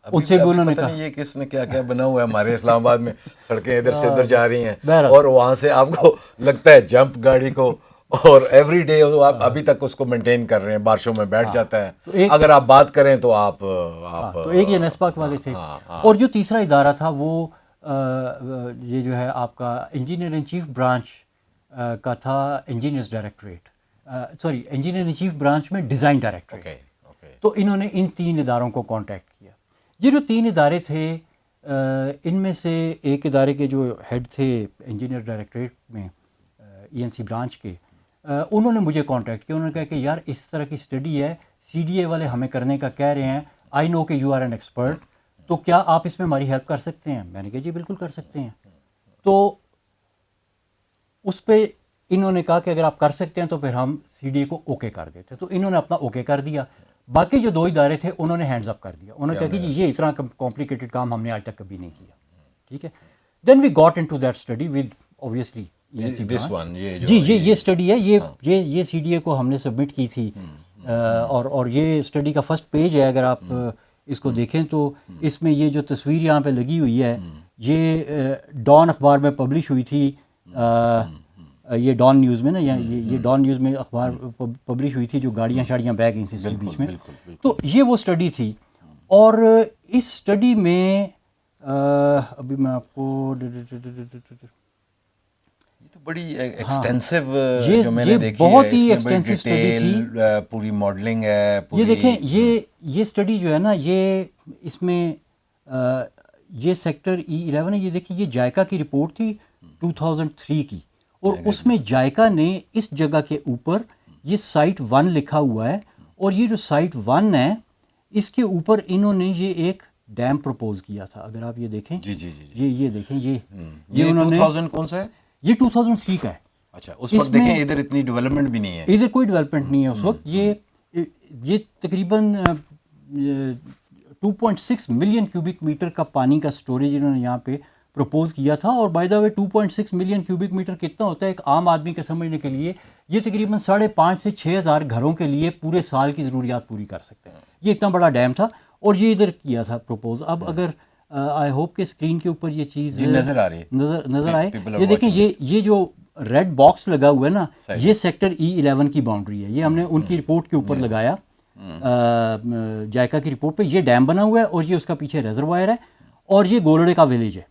ان سے بھی انہوں نے کہا یہ کس نے کیا بنا ہوا ہے ہمارے اسلام آباد میں, سڑکیں ادھر سے ادھر جا رہی ہیں اور وہاں سے آپ کو لگتا ہے جمپ گاڑی کو, اور ایوری ڈے آپ ابھی تک اس کو مینٹین کر رہے ہیں, بارشوں میں بیٹھ جاتا ہے. اگر آپ بات کریں تو آپ تو ایک یہ نیسپاک والے تھے. اور جو تیسرا ادارہ تھا وہ یہ جو ہے آپ کا انجینئر ان چیف برانچ کا تھا, engineers directorate, sorry engineer in chief branch میں ڈیزائن ڈائریکٹریٹ. تو انہوں نے ان 3 اداروں کو کانٹیکٹ کیا. یہ جو 3 ادارے تھے ان میں سے ایک ادارے کے جو ہیڈ تھے انجینئر ڈائریکٹریٹ میں ENC برانچ کے، انہوں نے مجھے کانٹیکٹ کیا. انہوں نے کہا کہ یار اس طرح کی اسٹڈی ہے، CDA والے ہمیں کرنے کا کہہ رہے ہیں، آئی نو کہ یو آر این ایکسپرٹ، تو کیا آپ اس میں ہماری ہیلپ کر سکتے ہیں؟ میں نے کہا جی بالکل کر سکتے ہیں. تو اس پہ انہوں نے کہا کہ اگر آپ کر سکتے ہیں تو پھر ہم CDA کو اوکے کر دیتے. تو انہوں نے اپنا اوکے کر دیا. باقی جو 2 ادارے تھے انہوں نے ہینڈز اپ کر دیا. انہوں نے کہا کہ جی یہ اتنا کمپلیکیٹڈ کام ہم نے آج تک کبھی نہیں کیا. ٹھیک ہے. Then we got into that study with obviously جی یہ اسٹڈی ہے، یہ CDA کو ہم نے سبمٹ کی تھی. اور یہ اسٹڈی کا فرسٹ پیج ہے، اگر آپ اس کو دیکھیں تو اس میں یہ جو تصویر یہاں پہ لگی ہوئی ہے یہ ڈان اخبار میں پبلش ہوئی تھی. یہ ڈان نیوز میں نا، یہ ڈان نیوز میں اخبار پبلش ہوئی تھی، جو گاڑیاں شاڑیاں بہ گئی تھیں اس کے بیچ میں. تو یہ وہ اسٹڈی تھی. اور اس اسٹڈی میں ابھی میں آپ کو تو بڑی ایکسٹینسو یہ جو میں نے دیکھی بہت ہے، ہی اس میں بڑی ایکسٹینسو اسٹڈی تھی. پوری ماڈلنگ ہے. یہ دیکھیں یہ اسٹڈی جو ہے نا، یہ اس میں یہ سیکٹر E11 ہے. یہ دیکھیں یہ جائکا کی رپورٹ تھی 2003 کی، اور اس میں جائکا نے اس جگہ کے اوپر یہ سائٹ 1 لکھا ہوا ہے. اور یہ جو سائٹ 1 ہے اس کے اوپر انہوں نے یہ ایک ڈیم پروپوز کیا تھا. اگر آپ یہ دیکھیں یہ دیکھیں یہ انہوں نے 2000 کون سا ہے؟ یہ 2003 کا ہے. اچھا، اس وقت دیکھیں ادھر اتنی ڈیولپمنٹ بھی نہیں ہے، ادھر کوئی ڈیولپمنٹ نہیں ہے اس وقت. یہ تقریباً 2.6 ملین کیوبک میٹر کا پانی کا سٹوریج انہوں نے یہاں پہ پروپوز کیا تھا. اور by the way 2.6 million cubic metre کتنا ہوتا ہے ایک عام آدمی کے سمجھنے کے لیے؟ یہ تقریباً 5,500 سے 6,000 گھروں کے لیے پورے سال کی ضروریات پوری کر سکتے ہیں. یہ اتنا بڑا ڈیم تھا اور یہ ادھر کیا تھا پروپوز. اب اگر آئی ہوپ کہ اسکرین کے اوپر یہ چیز نظر آ رہی ہے، نظر آئے. یہ دیکھیں یہ جو ریڈ باکس لگا ہوا ہے نا، یہ سیکٹر E11 کی باؤنڈری ہے. یہ ہم نے ان کی رپورٹ کے اوپر لگایا، جائکا کی رپورٹ پہ. یہ ڈیم بنا ہوا ہے اور یہ اس کا پیچھے ریزروائر ہے اور یہ گولڑے کا ولیج ہے.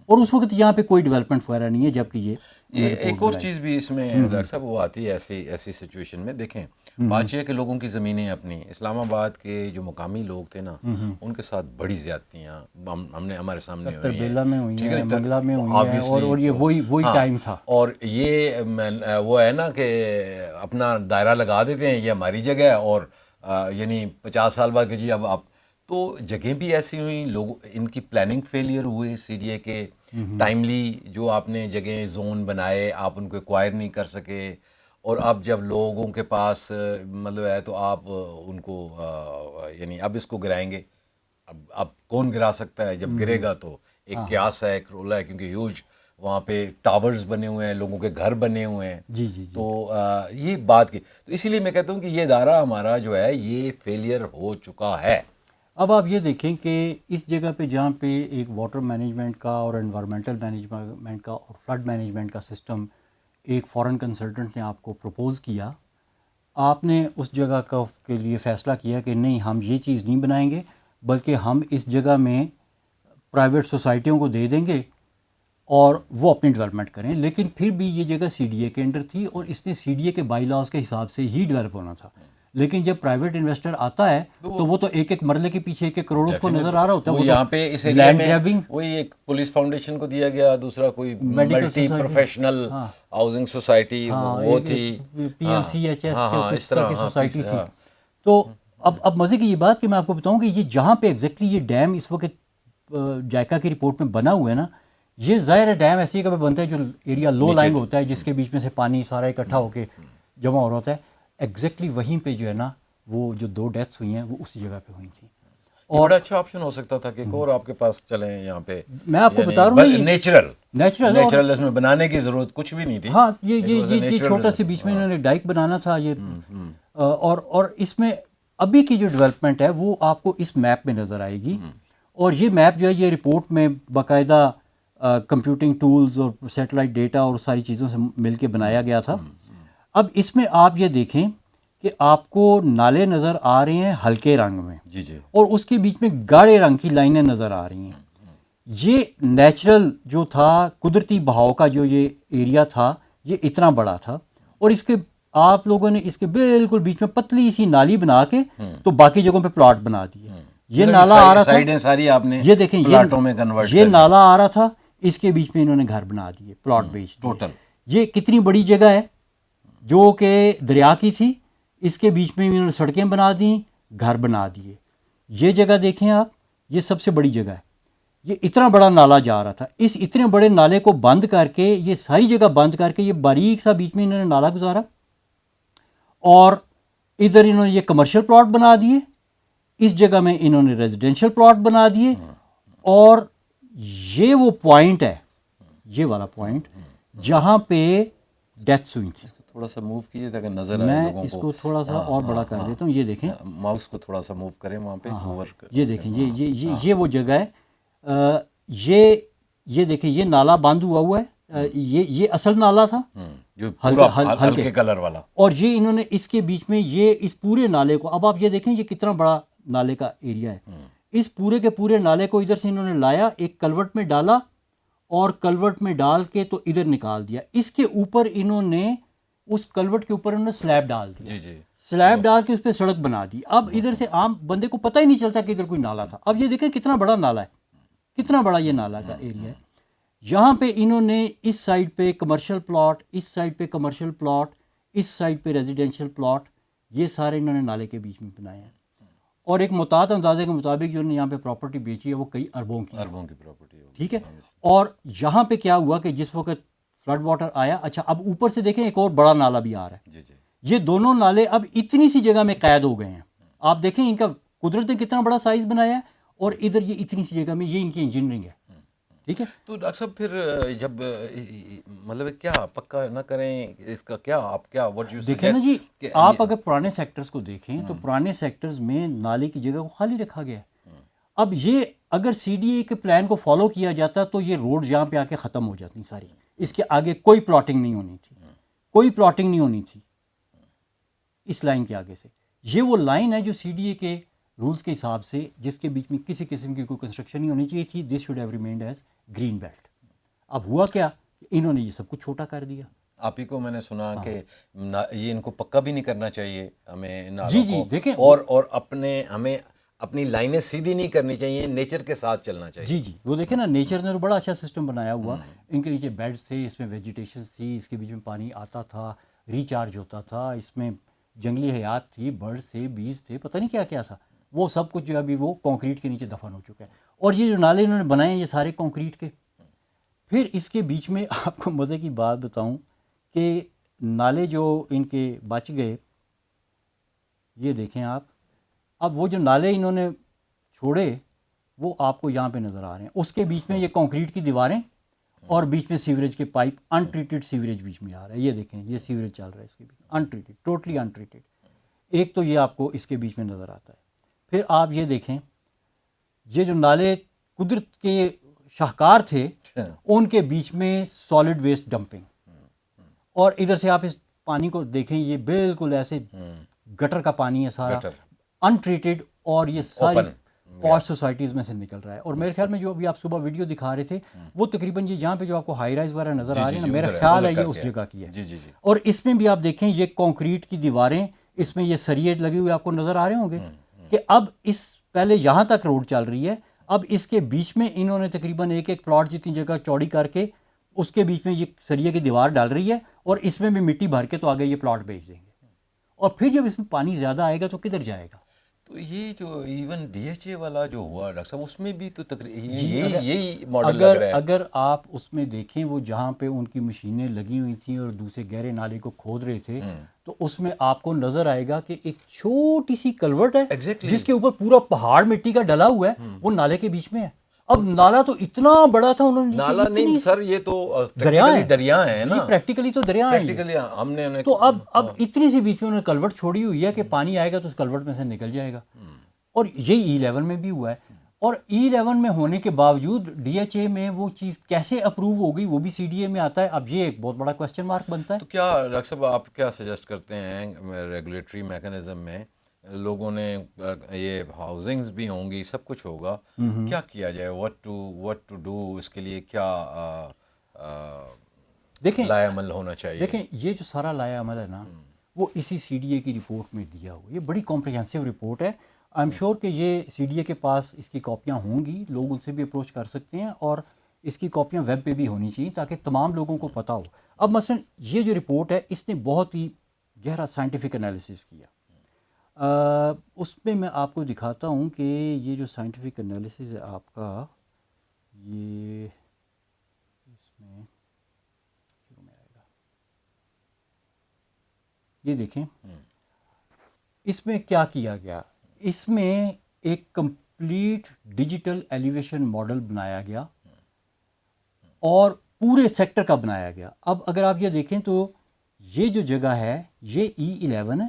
اور اس وقت یہاں پہ کوئی ڈیولپمنٹ وغیرہ نہیں ہے. جبکہ یہ ایک اور چیز بھی اس میں ڈاکٹر صاحب وہ آتی ہے ایسی سچویشن میں. دیکھیں بات یہ ہے کہ لوگوں کی زمینیں اپنی، اسلام آباد کے جو مقامی لوگ تھے نا ان کے ساتھ بڑی زیادتیاں ہم نے ہمارے سامنے ہوئی ہیں، تربیلا میں ہوئی ہیں، منگلا میں ہوئی ہیں، اور یہ وہی ٹائم تھا. اور یہ وہ ہے نا کہ اپنا دائرہ لگا دیتے ہیں، یہ ہماری جگہ ہے، اور یعنی 50 سال بعد کہ جی اب آپ تو جگہیں بھی ایسی ہوئیں، لوگ ان کی پلاننگ فیلئر ہوئے CDA کے. ٹائملی جو آپ نے جگہیں زون بنائے آپ ان کو ایکوائر نہیں کر سکے. اور اب جب لوگوں کے پاس مطلب ہے تو آپ ان کو یعنی اب اس کو گرائیں گے. اب کون گرا سکتا ہے؟ جب گرے گا تو ایک قیاس ہے، ایک رولہ ہے، کیونکہ ہیوج وہاں پہ ٹاورز بنے ہوئے ہیں، لوگوں کے گھر بنے ہوئے ہیں. جی تو یہ بات کی تو اسی لیے میں کہتا ہوں کہ یہ ادارہ ہمارا جو ہے یہ فیلئر ہو چکا ہے. اب آپ یہ دیکھیں کہ اس جگہ پہ جہاں پہ ایک واٹر مینجمنٹ کا اور انوائرمنٹل مینجمنٹ کا اور فلڈ مینجمنٹ کا سسٹم ایک فارن کنسلٹنٹ نے آپ کو پروپوز کیا، آپ نے اس جگہ کے لیے فیصلہ کیا کہ نہیں ہم یہ چیز نہیں بنائیں گے، بلکہ ہم اس جگہ میں پرائیویٹ سوسائٹیوں کو دے دیں گے اور وہ اپنی ڈیولپمنٹ کریں. لیکن پھر بھی یہ جگہ CDA کے انڈر تھی اور اس نے CDA کے بائی لاز کے حساب سے ہی ڈیولپ ہونا تھا. لیکن جب پرائیویٹ انویسٹر آتا ہے تو وہ تو ایک مرلے کے پیچھے 1 کروڑ اس کو نظر آ رہا ہوتا ہے. وہ یہاں پہ اس ایریا میں وہی ایک پولیس فاؤنڈیشن کو دیا گیا، دوسرا کوئی ملٹی پروفیشنل ہاؤسنگ سوسائٹی وہ تھی، PMCHS اس طرح کی سوسائٹی تھی. تو اب مزے کی یہ بات کہ میں آپ کو بتاؤں کہ یہ جہاں پہ ایگزیکٹلی یہ ڈیم اس وقت جائکا کی رپورٹ میں بنا ہوا ہے نا، یہ ظاہر ہے ڈیم ایسی جگہ پہ بنتا ہے جو ایریا لو لائنگ ہوتا ہے، جس کے بیچ میں سے پانی سارا اکٹھا ہو کے جمع ہو رہا ہوتا ہے. ایگزیکٹلی وہیں پہ جو ہے نا وہ جو 2 ڈیتھس ہوئی ہیں وہ اسی جگہ پہ ہوئی تھیں. اور بڑا اچھا آپشن ہو سکتا تھا کہ ایک اور آپ کے پاس چلیں یہاں پہ. میں آپ کو بتا رہا ہوں نیچرل اس میں بنانے کی ضرورت کچھ بھی نہیں تھی. ہاں یہ چھوٹا سے بیچ میں انہوں نے ڈائک بنانا تھا یہ. اور اس میں ابھی کی جو ڈیولپمنٹ ہے وہ آپ کو اس میپ میں نظر آئے گی. اور یہ میپ جو ہے یہ رپورٹ میں باقاعدہ کمپیوٹنگ ٹولز اور سیٹلائٹ ڈیٹا اور ساری چیزوں سے مل کے بنایا گیا تھا. اب اس میں آپ یہ دیکھیں کہ آپ کو نالے نظر آ رہے ہیں ہلکے رنگ میں، اور اس کے بیچ میں گاڑھے رنگ کی لائنیں نظر آ رہی ہیں. یہ نیچرل جو تھا، قدرتی بہاؤ کا جو یہ ایریا تھا یہ اتنا بڑا تھا، اور اس کے آپ لوگوں نے اس کے بالکل بیچ میں پتلی سی نالی بنا کے تو باقی جگہوں پہ پلاٹ بنا دیے. یہ نالا آ رہا تھا, سائیڈیں ساری آپ نے یہ دیکھیں پلاٹوں میں کنورٹ یہ نالا آ رہا تھا, اس کے بیچ میں انہوں نے گھر بنا دیے, پلاٹ بیچ دیے. ٹوٹل یہ کتنی بڑی جگہ ہے جو کہ دریا کی تھی, اس کے بیچ میں انہوں نے سڑکیں بنا دیں, گھر بنا دیے. یہ جگہ دیکھیں آپ, یہ سب سے بڑی جگہ ہے. یہ اتنا بڑا نالا جا رہا تھا, اس اتنے بڑے نالے کو بند کر کے, یہ ساری جگہ بند کر کے, یہ باریک سا بیچ میں انہوں نے نالا گزارا, اور ادھر انہوں نے یہ کمرشل پلاٹ بنا دیے, اس جگہ میں انہوں نے ریزیڈینشل پلاٹ بنا دیے. اور یہ وہ پوائنٹ ہے, یہ والا پوائنٹ جہاں پہ ڈیتھس ہوئی تھی. تھوڑا سا موو کیجیے تاکہ نظر آئے میں لوگوں اس کو. کو تھوڑا سا اور بڑا کر دیتا ہوں. یہ دیکھیں, ماؤس کو تھوڑا سا موو کریں وہاں پہ, اوور یہ دیکھیں, یہ وہ جگہ ہے. یہ دیکھیں, یہ نالا بند ہوا ہے. یہ اصل نالا تھا جو پورا ہلکے کلر والا, اور یہ انہوں نے اس کے بیچ میں یہ اس پورے نالے کو, اب آپ یہ دیکھیں یہ کتنا بڑا نالے کا ایریا ہے. اس پورے کے پورے نالے کو ادھر سے انہوں نے لایا, ایک کلوٹ میں ڈالا, اور کلوٹ میں ڈال کے تو ادھر نکال دیا. اس کے اوپر انہوں نے, اس کلوٹ کے اوپر انہوں نے سلیب ڈال دیا. سلیب ڈال کے اس پہ سڑک بنا دی. اب ادھر سے عام بندے کو پتہ ہی نہیں چلتا کہ ادھر کوئی نالا تھا. اب یہ دیکھیں کتنا بڑا نالا ہے, کتنا بڑا یہ نالا کا ایریا ہے. یہاں پہ انہوں نے اس سائڈ پہ کمرشل پلاٹ, اس سائڈ پہ کمرشل پلاٹ, اس سائڈ پہ ریزیڈینشل پلاٹ, یہ سارے انہوں نے نالے کے بیچ میں بنائے ہیں. اور ایک محتاط اندازے کے مطابق جو انہوں نے یہاں پہ پراپرٹی بیچی ہے وہ کئی اربوں کی پراپرٹی ہے. ٹھیک ہے. اور یہاں پہ کیا ہوا کہ جس وقت فلڈ واٹر آیا, اچھا اب اوپر سے دیکھیں ایک اور بڑا نالا بھی آ رہا ہے. یہ دونوں نالے اب اتنی سی جگہ میں قید ہو گئے ہیں. آپ دیکھیں ان کا قدرت نے کتنا بڑا سائز بنایا ہے, اور ادھر یہ اتنی سی جگہ میں, یہ ان کی انجینئرنگ ہے. ٹھیک ہے. تو ڈاکٹر صاحب پھر جب مطلب کیا پکا نہ کریں اس کا, کیا آپ کیا دیکھیں نا جی, آپ اگر پرانے سیکٹرز کو دیکھیں تو پرانے سیکٹرز میں نالے کی جگہ کو خالی رکھا گیا ہے. اب یہ اگر سی ڈی اے کے پلان کو فالو کیا جاتا تو یہ روڈ یہاں پہ آ کے ختم ہو جاتی ساری. اس کے آگے کوئی پلاٹنگ نہیں ہونی تھی, کوئی پلاٹنگ نہیں ہونی تھی اس لائن کے آگے سے. یہ وہ لائن ہے جو سی ڈی اے کے رولز کے حساب سے, جس کے بیچ میں کسی قسم کی کوئی کنسٹرکشن نہیں ہونی چاہیے تھی. This should have remained as green belt. اب ہوا کیا, انہوں نے یہ سب کچھ چھوٹا کر دیا. آپ ہی کو میں نے سنا کہ یہ ان کو پکا بھی نہیں کرنا چاہیے ہمیں نالوں جی جی کو, دیکھیں, اور ہمیں اپنی لائنیں سیدھی نہیں کرنی چاہیے, نیچر کے ساتھ چلنا چاہیے. جی جی وہ دیکھیں نا, نیچر نے تو بڑا اچھا سسٹم بنایا ہوا. ان کے نیچے بیڈز تھے, اس میں ویجیٹیشنز تھی, اس کے بیچ میں پانی آتا تھا, ریچارج ہوتا تھا, اس میں جنگلی حیات تھی, برڈز تھے, بیز تھے, پتہ نہیں کیا کیا تھا. وہ سب کچھ جو ابھی وہ کنکریٹ کے نیچے دفن ہو چکا ہے. اور یہ جو نالے انہوں نے بنائے ہیں یہ سارے کنکریٹ کے. پھر اس کے بیچ میں آپ کو مزے کی بات بتاؤں کہ نالے جو ان کے بچ گئے, یہ دیکھیں آپ, اب وہ جو نالے انہوں نے چھوڑے وہ آپ کو یہاں پہ نظر آ رہے ہیں. اس کے بیچ میں یہ کنکریٹ کی دیواریں, اور بیچ میں سیوریج کے پائپ, ان ٹریٹڈ سیوریج بیچ میں آ رہا ہے. یہ دیکھیں یہ سیوریج چل رہا ہے اس کے بیچ, ان ٹریٹڈ, ٹوٹلی ان ٹریٹڈ. ایک تو یہ آپ کو اس کے بیچ میں نظر آتا ہے. پھر آپ یہ دیکھیں, یہ جو نالے قدرت کے شاہکار تھے ان کے بیچ میں سالڈ ویسٹ ڈمپنگ, اور ادھر سے آپ اس پانی کو دیکھیں, یہ بالکل ایسے گٹر کا پانی ہے سارا, ان ٹریٹڈ, اور یہ ساری پاش سوسائٹیز میں سے نکل رہا ہے. اور میرے خیال میں جو ابھی آپ صبح ویڈیو دکھا رہے تھے وہ تقریباً یہ جہاں پہ جو آپ کو ہائی رائز وغیرہ نظر آ رہے ہیں نا, میرا خیال ہے یہ اس جگہ کی ہے. اور اس میں بھی آپ دیکھیں یہ کنکریٹ کی دیواریں, اس میں یہ سریے لگے ہوئے آپ کو نظر آ رہے ہوں گے کہ اب اس پہلے یہاں تک روڈ چل رہی ہے, اب اس کے بیچ میں انہوں نے تقریباً ایک پلاٹ جتنی جگہ چوڑی کر کے اس کے بیچ میں یہ سریے کی دیوار ڈال رہی ہے, اور اس میں بھی مٹی بھر کے تو آگے یہ پلاٹ بیچ دیں گے. اور پھر جب اس میں پانی زیادہ آئے گا تو کدھر جائے گا. تو یہ جو ایون ڈی ایچ اے والا جو ہوا ڈاکٹر صاحب, اس میں بھی تو یہی ماڈل لگ رہا ہے. اگر آپ اس میں دیکھیں وہ جہاں پہ ان کی مشینیں لگی ہوئی تھیں اور دوسرے گہرے نالے کو کھود رہے تھے, تو اس میں آپ کو نظر آئے گا کہ ایک چھوٹی سی کلورٹ ہے جس کے اوپر پورا پہاڑ مٹی کا ڈلا ہوا ہے, وہ نالے کے بیچ میں ہے. اب نالا تو اتنا بڑا تھا, انہوں نے نالا نہیں سر, یہ تو دریا ہے نا, پریکٹیکلی تو دریا ہے. ہم نے تو اب اتنی سی بیچ میں انہوں نے کلورٹ چھوڑی ہوئی ہے کہ پانی آئے گا تو اس کلورٹ میں سے نکل جائے گا. اور یہی E11 میں بھی ہوا ہے. اور E11 میں ہونے کے باوجود ڈی ایچ اے میں وہ چیز کیسے اپروو ہو گئی, وہ بھی سی ڈی اے میں آتا ہے. اب یہ ایک بہت بڑا کوسچن مارک بنتا ہے. تو کیا ڈاکٹر صاحب آپ کیا سجیسٹ کرتے ہیں ریگولیٹری میکانزم میں, لوگوں نے یہ ہاؤسنگز بھی ہوں گی, سب کچھ ہوگا, کیا کیا جائے, what to do, اس کے لیے کیا لائے عمل ہونا چاہیے؟ دیکھیں یہ جو سارا لائے عمل ہے نا, وہ اسی سی ڈی اے کی رپورٹ میں دیا ہوا. یہ بڑی کمپریہنسو رپورٹ ہے. آئی ایم شیور کہ یہ سی ڈی اے کے پاس اس کی کاپیاں ہوں گی, لوگ ان سے بھی اپروچ کر سکتے ہیں, اور اس کی کاپیاں ویب پہ بھی ہونی چاہیے تاکہ تمام لوگوں کو پتہ ہو. اب مثلا یہ جو رپورٹ ہے اس نے بہت ہی گہرا سائنٹیفک انالیسس کیا. اس میں میں آپ کو دکھاتا ہوں کہ یہ جو سائنٹیفک انالیسس ہے آپ کا, یہ اس میں شروع میں آئے گا, یہ دیکھیں اس میں کیا کیا گیا. اس میں ایک کمپلیٹ ڈیجیٹل ایلیویشن ماڈل بنایا گیا اور پورے سیکٹر کا بنایا گیا. اب اگر آپ یہ دیکھیں تو یہ جو جگہ ہے یہ E11 ہے,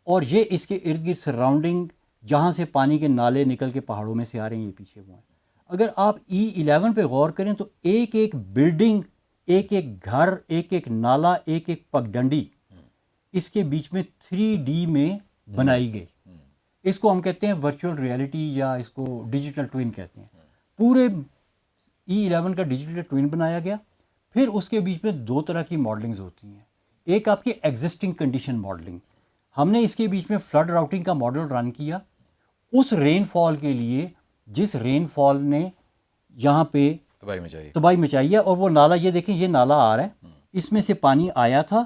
اور یہ اس کے ارد گرد سراؤنڈنگ جہاں سے پانی کے نالے نکل کے پہاڑوں میں سے آ رہے ہیں, یہ پیچھے وہ ہیں. اگر آپ E11 پہ غور کریں تو ایک ایک بلڈنگ, ایک ایک گھر, ایک ایک نالا, ایک ایک پگڈنڈی اس کے بیچ میں 3D میں بنائی گئی. اس کو ہم کہتے ہیں ورچوئل ریئلٹی یا اس کو ڈیجیٹل ٹوین کہتے ہیں. پورے E11 کا ڈیجیٹل ٹوین بنایا گیا. پھر اس کے بیچ میں دو طرح کی ماڈلنگز ہوتی ہیں. ایک آپ کی ایگزسٹنگ کنڈیشن ماڈلنگ, ہم نے اس کے بیچ میں فلڈ راؤٹنگ کا ماڈل رن کیا اس رین فال کے لیے جس رین فال نے یہاں پہ تباہی مچائی ہے. اور وہ نالا, یہ دیکھیں یہ نالا آ رہا ہے, اس میں سے پانی آیا تھا.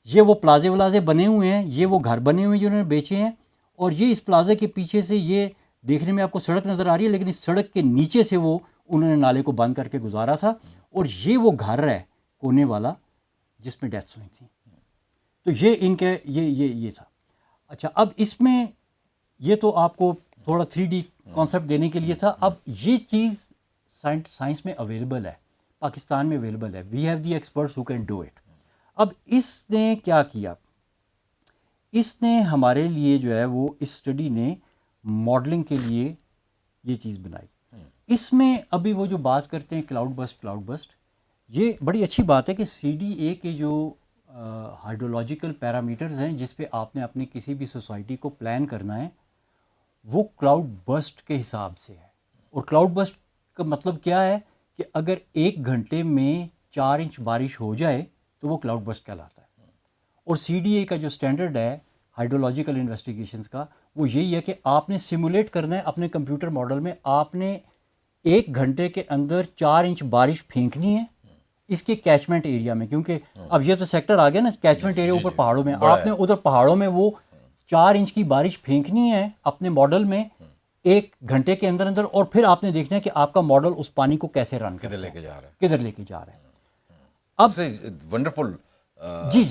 یہ وہ پلازے ولازے بنے ہوئے ہیں, یہ وہ گھر بنے ہوئے ہیں جو انہوں نے بیچے ہیں, اور یہ اس پلازے کے پیچھے سے یہ دیکھنے میں آپ کو سڑک نظر آ رہی ہے, لیکن اس سڑک کے نیچے سے وہ انہوں نے نالے کو بند کر کے گزارا تھا. اور یہ وہ گھر ہے کونے والا جس میں ڈیتھس ہوئی تھیں. تو یہ ان کے یہ تھا. اچھا, اب اس میں یہ تو آپ کو تھوڑا 3D کانسیپٹ دینے کے لیے تھا. اب یہ چیز سائنس میں اویلیبل ہے, پاکستان میں اویلیبل ہے. We have the experts who can do it. اب اس نے کیا کیا, اس نے ہمارے لیے جو ہے وہ اس اسٹڈی نے ماڈلنگ کے لیے یہ چیز بنائی. اس میں ابھی وہ جو بات کرتے ہیں کلاؤڈ بسٹ, یہ بڑی اچھی بات ہے کہ CDA کے جو ہائیڈرولوجیکل پیرامیٹرز ہیں جس پہ آپ نے اپنی کسی بھی سوسائٹی کو پلان کرنا ہے وہ کلاؤڈ بسٹ کے حساب سے ہے. اور کلاؤڈ بسٹ کا مطلب کیا ہے کہ اگر 1 گھنٹے میں 4 انچ بارش ہو جائے تو وہ کلاؤڈ بسٹ کہلاتا ہے. اور CDA کا جو سٹینڈرڈ ہے ہائیڈرولوجیکل انویسٹیگیشنز کا, وہ یہی ہے کہ آپ نے سیمولیٹ کرنا ہے اپنے کمپیوٹر ماڈل میں, آپ نے 1 گھنٹے کے اندر 4 انچ بارش پھینکنی ہے اس کے کیچمنٹ ایریا میں. کیونکہ اب یہ تو سیکٹر آ گیا نا, کیچمنٹ ایریا اوپر پہاڑوں میں, آپ نے ادھر پہاڑوں میں وہ 4 انچ کی بارش پھینکنی ہے اپنے ماڈل میں 1 گھنٹے کے اندر, اور پھر آپ نے دیکھنا ہے کہ آپ کا ماڈل اس پانی کو کیسے رن کدھر لے کے جا رہا ہے. اب ونڈرفل جی,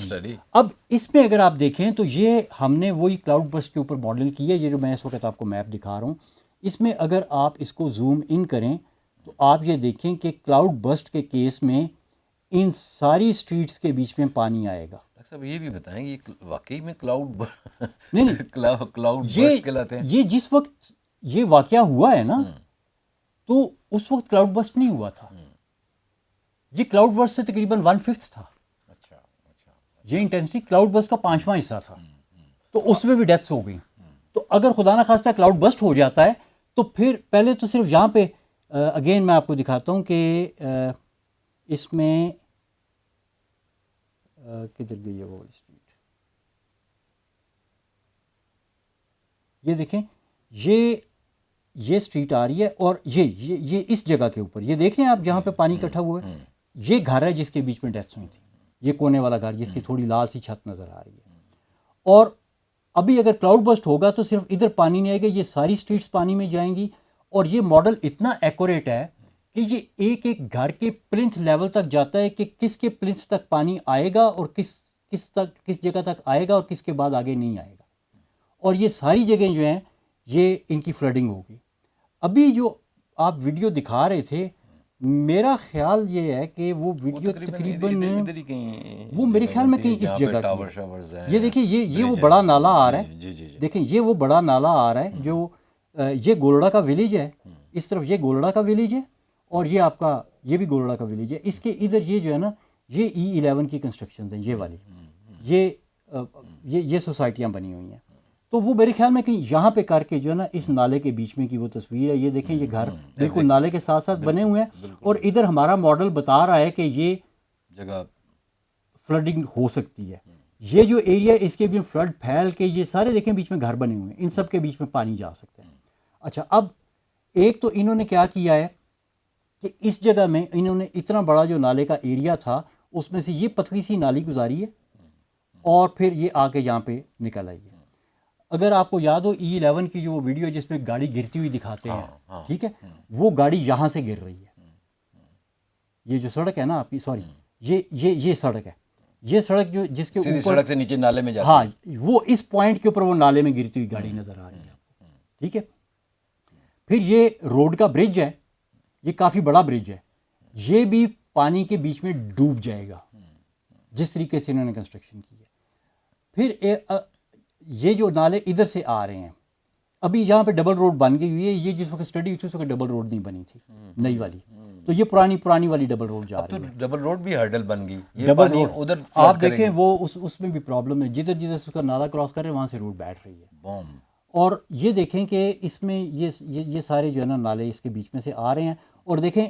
اب اس میں اگر آپ دیکھیں تو یہ ہم نے وہی کلاؤڈ بسٹ کے اوپر ماڈل کی ہے. یہ جو میں اس وقت آپ کو میپ دکھا رہا ہوں, اس میں اگر آپ اس کو زوم ان کریں تو آپ یہ دیکھیں کہ کلاؤڈ بسٹ کے کیس میں ان ساری اسٹریٹس کے بیچ میں پانی آئے گا. ڈاکٹر صاحب یہ بھی بتائیں گے واقعی میں کلاؤڈ نہیں کلاؤڈ بسٹ کہلاتے ہیں؟ یہ جس وقت یہ واقعہ ہوا ہے نا تو اس وقت کلاؤڈ بسٹ نہیں ہوا تھا. یہ کلاؤڈ بسٹ سے تقریباً 1/5 تھا. یہ انٹینسٹی کلاؤڈ بسٹ کا 5واں حصہ تھا, تو اس میں بھی ڈیتھس ہو گئی. تو اگر خدا نہ خواستہ کلاؤڈ بسٹ ہو جاتا ہے تو پھر پہلے تو صرف یہاں پہ اگین میں آپ کو دکھاتا ہوں کہ اس میں کدھر گئی ہے وہ اسٹریٹ, یہ دیکھیں یہ اسٹریٹ آ رہی ہے, اور یہ اس جگہ کے اوپر یہ دیکھیں آپ جہاں پہ پانی اکٹھا ہوا ہے, یہ گھر ہے جس کے بیچ میں ڈیتھس ہوئی تھی. یہ کونے والا گھر جس کی تھوڑی لال سی چھت نظر آ رہی ہے. اور ابھی اگر کلاؤڈ بسٹ ہوگا تو صرف ادھر پانی نہیں آئے گا, یہ ساری اسٹریٹس پانی میں جائیں گی. اور یہ ماڈل اتنا ایکوریٹ ہے کہ یہ ایک ایک گھر کے پلنتھ لیول تک جاتا ہے کہ کس کے پلنتھ تک پانی آئے گا اور کس جگہ تک آئے گا اور کس کے بعد آگے نہیں آئے گا. اور یہ ساری جگہیں جو ہیں یہ ان کی فلڈنگ ہوگی. ابھی جو آپ ویڈیو دکھا رہے تھے, میرا خیال یہ ہے کہ وہ ویڈیو تقریباً وہ میرے خیال میں کہیں اس جگہ کی. یہ دیکھیں یہ وہ بڑا نالا آ رہا ہے, دیکھیں یہ وہ بڑا نالا آ رہا ہے جو یہ گولڑا کا ولیج ہے, اس طرف یہ گولڑا کا ولیج ہے, اور یہ آپ کا یہ بھی گولڑا کا ولیج ہے. اس کے ادھر یہ جو ہے نا یہ E11 کی کنسٹرکشنز ہیں, یہ والی یہ سوسائٹیاں بنی ہوئی ہیں. تو وہ میرے خیال میں کہ یہاں پہ کر کے جو ہے نا اس نالے کے بیچ میں کی وہ تصویر ہے. یہ دیکھیں یہ گھر بالکل نالے کے ساتھ ساتھ بنے ہوئے ہیں, اور ادھر ہمارا ماڈل بتا رہا ہے کہ یہ جگہ فلڈنگ ہو سکتی ہے. یہ جو ایریا اس کے بھی فلڈ پھیل کے یہ سارے دیکھیں بیچ میں گھر بنے ہوئے ہیں، ان سب کے بیچ میں پانی جا سکتا ہے. اچھا اب ایک تو انہوں نے کیا کیا ہے کہ اس جگہ میں انہوں نے اتنا بڑا جو نالے کا ایریا تھا اس میں سے یہ پتلی سی نالی گزاری ہے اور پھر یہ آ کے یہاں پہ نکل آئی ہے. اگر آپ کو یاد ہو E11 کی جو ویڈیو جس میں گاڑی گرتی ہوئی دکھاتے ہیں، ٹھیک ہے، وہ گاڑی یہاں سے گر رہی ہے. یہ جو سڑک ہے نا آپ کی، سوری یہ سڑک ہے، یہ سڑک جو جس کے سیدھی اوپر سڑک سے نیچے نالے میں جاتی ہاں ہے. وہ اس پوائنٹ کے اوپر وہ نالے میں گرتی ہوئی گاڑی نظر آ رہی ہے آپ کو، ٹھیک ہے. پھر یہ روڈ کا برج ہے، یہ کافی بڑا برج ہے، یہ بھی پانی کے بیچ میں ڈوب جائے گا جس طریقے سے انہوں نے کنسٹرکشن کی ہے. پھر یہ جو نالے ادھر سے آ رہے ہیں، ابھی یہاں پہ ڈبل روڈ بن گئی ہوئی ہے. یہ جس وقت اسٹڈی ہوئی تھی اس وقت ڈبل روڈ نہیں بنی تھی نئی والی، تو یہ پرانی والی ڈبل روڈ جا اب تو رہی ہے. ڈبل روڈ بھی ہرڈل بن گئی، یہ ڈبل پانی روڈ ادھر آپ دیکھیں وہ اس میں بھی پرابلم ہے، جدھر جدھر اس کا نالا کراس کر رہے ہیں وہاں سے روڈ بیٹھ رہی ہے. بوم. اور یہ دیکھیں کہ اس میں یہ سارے جو ہے نا نالے اس کے بیچ میں سے آ رہے ہیں. اور دیکھیں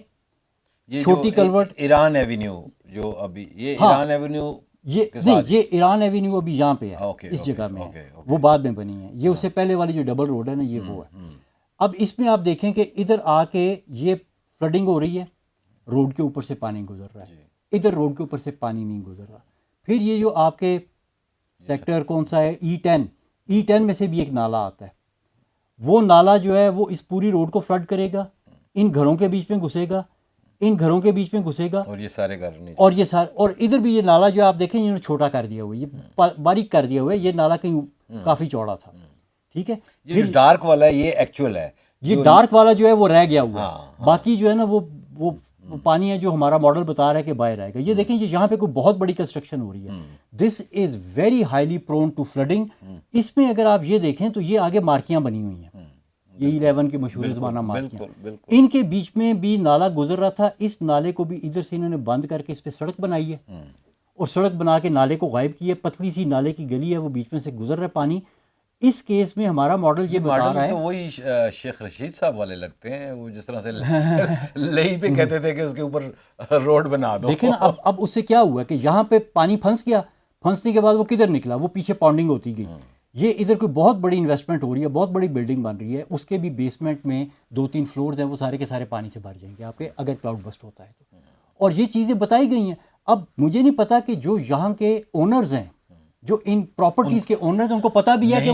یہ چھوٹی جو کلورٹ، ایران ایونیو جو ابھی یہ ہاں، ایران ایونیو یہ کے نہیں، ساتھ یہ ایران ایوینیو ابھی یہاں پہ ہے، اوکے، اس اوکے، جگہ میں اوکے، ہے، اوکے. وہ بعد میں بنی ہے. یہ اس سے پہلے والی جو ڈبل روڈ ہے نا، یہ وہ ہے. اب اس میں آپ دیکھیں کہ ادھر آ کے یہ فلڈنگ ہو رہی ہے، روڈ کے اوپر سے پانی گزر رہا ہے، ادھر روڈ کے اوپر سے پانی نہیں گزر رہا. پھر یہ جو آپ کے سیکٹر کون سا ہے E10 میں سے بھی ایک نالا آتا ہے. وہ نالا جو ہے وہ اس پوری روڈ کو فلڈ کرے گا، ان گھروں کے بیچ میں گھسے گا، ان گھروں کے بیچ میں گھسے گا، اور یہ سارے گھر نہیں. اور یہ سارے، اور ادھر بھی یہ نالا جو آپ دیکھیں انہوں نے چھوٹا کر دیا ہوا ہے، یہ باریک کر دیا ہوا ہے. یہ نالا کہیں کافی چوڑا تھا، ٹھیک ہے. یہ جو ڈارک والا ہے یہ ایکچوئل ہے، یہ ڈارک والا جو ہے وہ رہ گیا ہوا ہے، باقی جو ہے نا وہ پانی ہے جو ہمارا ماڈل بتا رہا ہے کہ باہر آئے گا. یہ دیکھیں یہ یہاں پہ کوئی بہت بڑی کنسٹرکشن ہو رہی ہے. This is very highly prone to flooding. اس میں اگر آپ یہ دیکھیں تو یہ آگے مارکیاں بنی ہوئی ہیں، یہ 11 کی مشہور زمانہ مارکیاں، بالکل. ان کے بیچ میں بھی نالا گزر رہا تھا. اس نالے کو بھی ادھر سے انہوں نے بند کر کے اس پہ سڑک بنائی ہے، اور سڑک بنا کے نالے کو غائب کی ہے. پتلی سی نالے کی گلی ہے، وہ بیچ میں سے گزر رہا ہے پانی. اس کیس میں ہمارا ماڈل یہ بتا رہا ماڈل ہے، تو وہی شیخ رشید صاحب والے لگتے ہیں، وہ جس طرح سے لئی پہ کہتے تھے کہ اس کے اوپر روڈ بنا دو. دیکھیں نا اب اس سے کیا ہوا کہ یہاں پہ پانی پھنس گیا، پھنسنے کے بعد وہ کدھر نکلا، وہ پیچھے پاؤنڈنگ ہوتی گئی. یہ ادھر کوئی بہت بڑی انویسٹمنٹ ہو رہی ہے، بہت بڑی بلڈنگ بن رہی ہے، اس کے بھی بیسمنٹ میں 2-3 فلورز ہیں، وہ سارے کے سارے پانی سے بھر جائیں گے آپ کے اگر کلاؤڈ بسٹ ہوتا ہے تو. اور یہ چیزیں بتائی گئی ہیں. اب مجھے نہیں پتا کہ جو یہاں کے اونرز ہیں، جو ان پراپرٹیز کے اونرز ہیں، ان کو پتہ بھی ہے کہ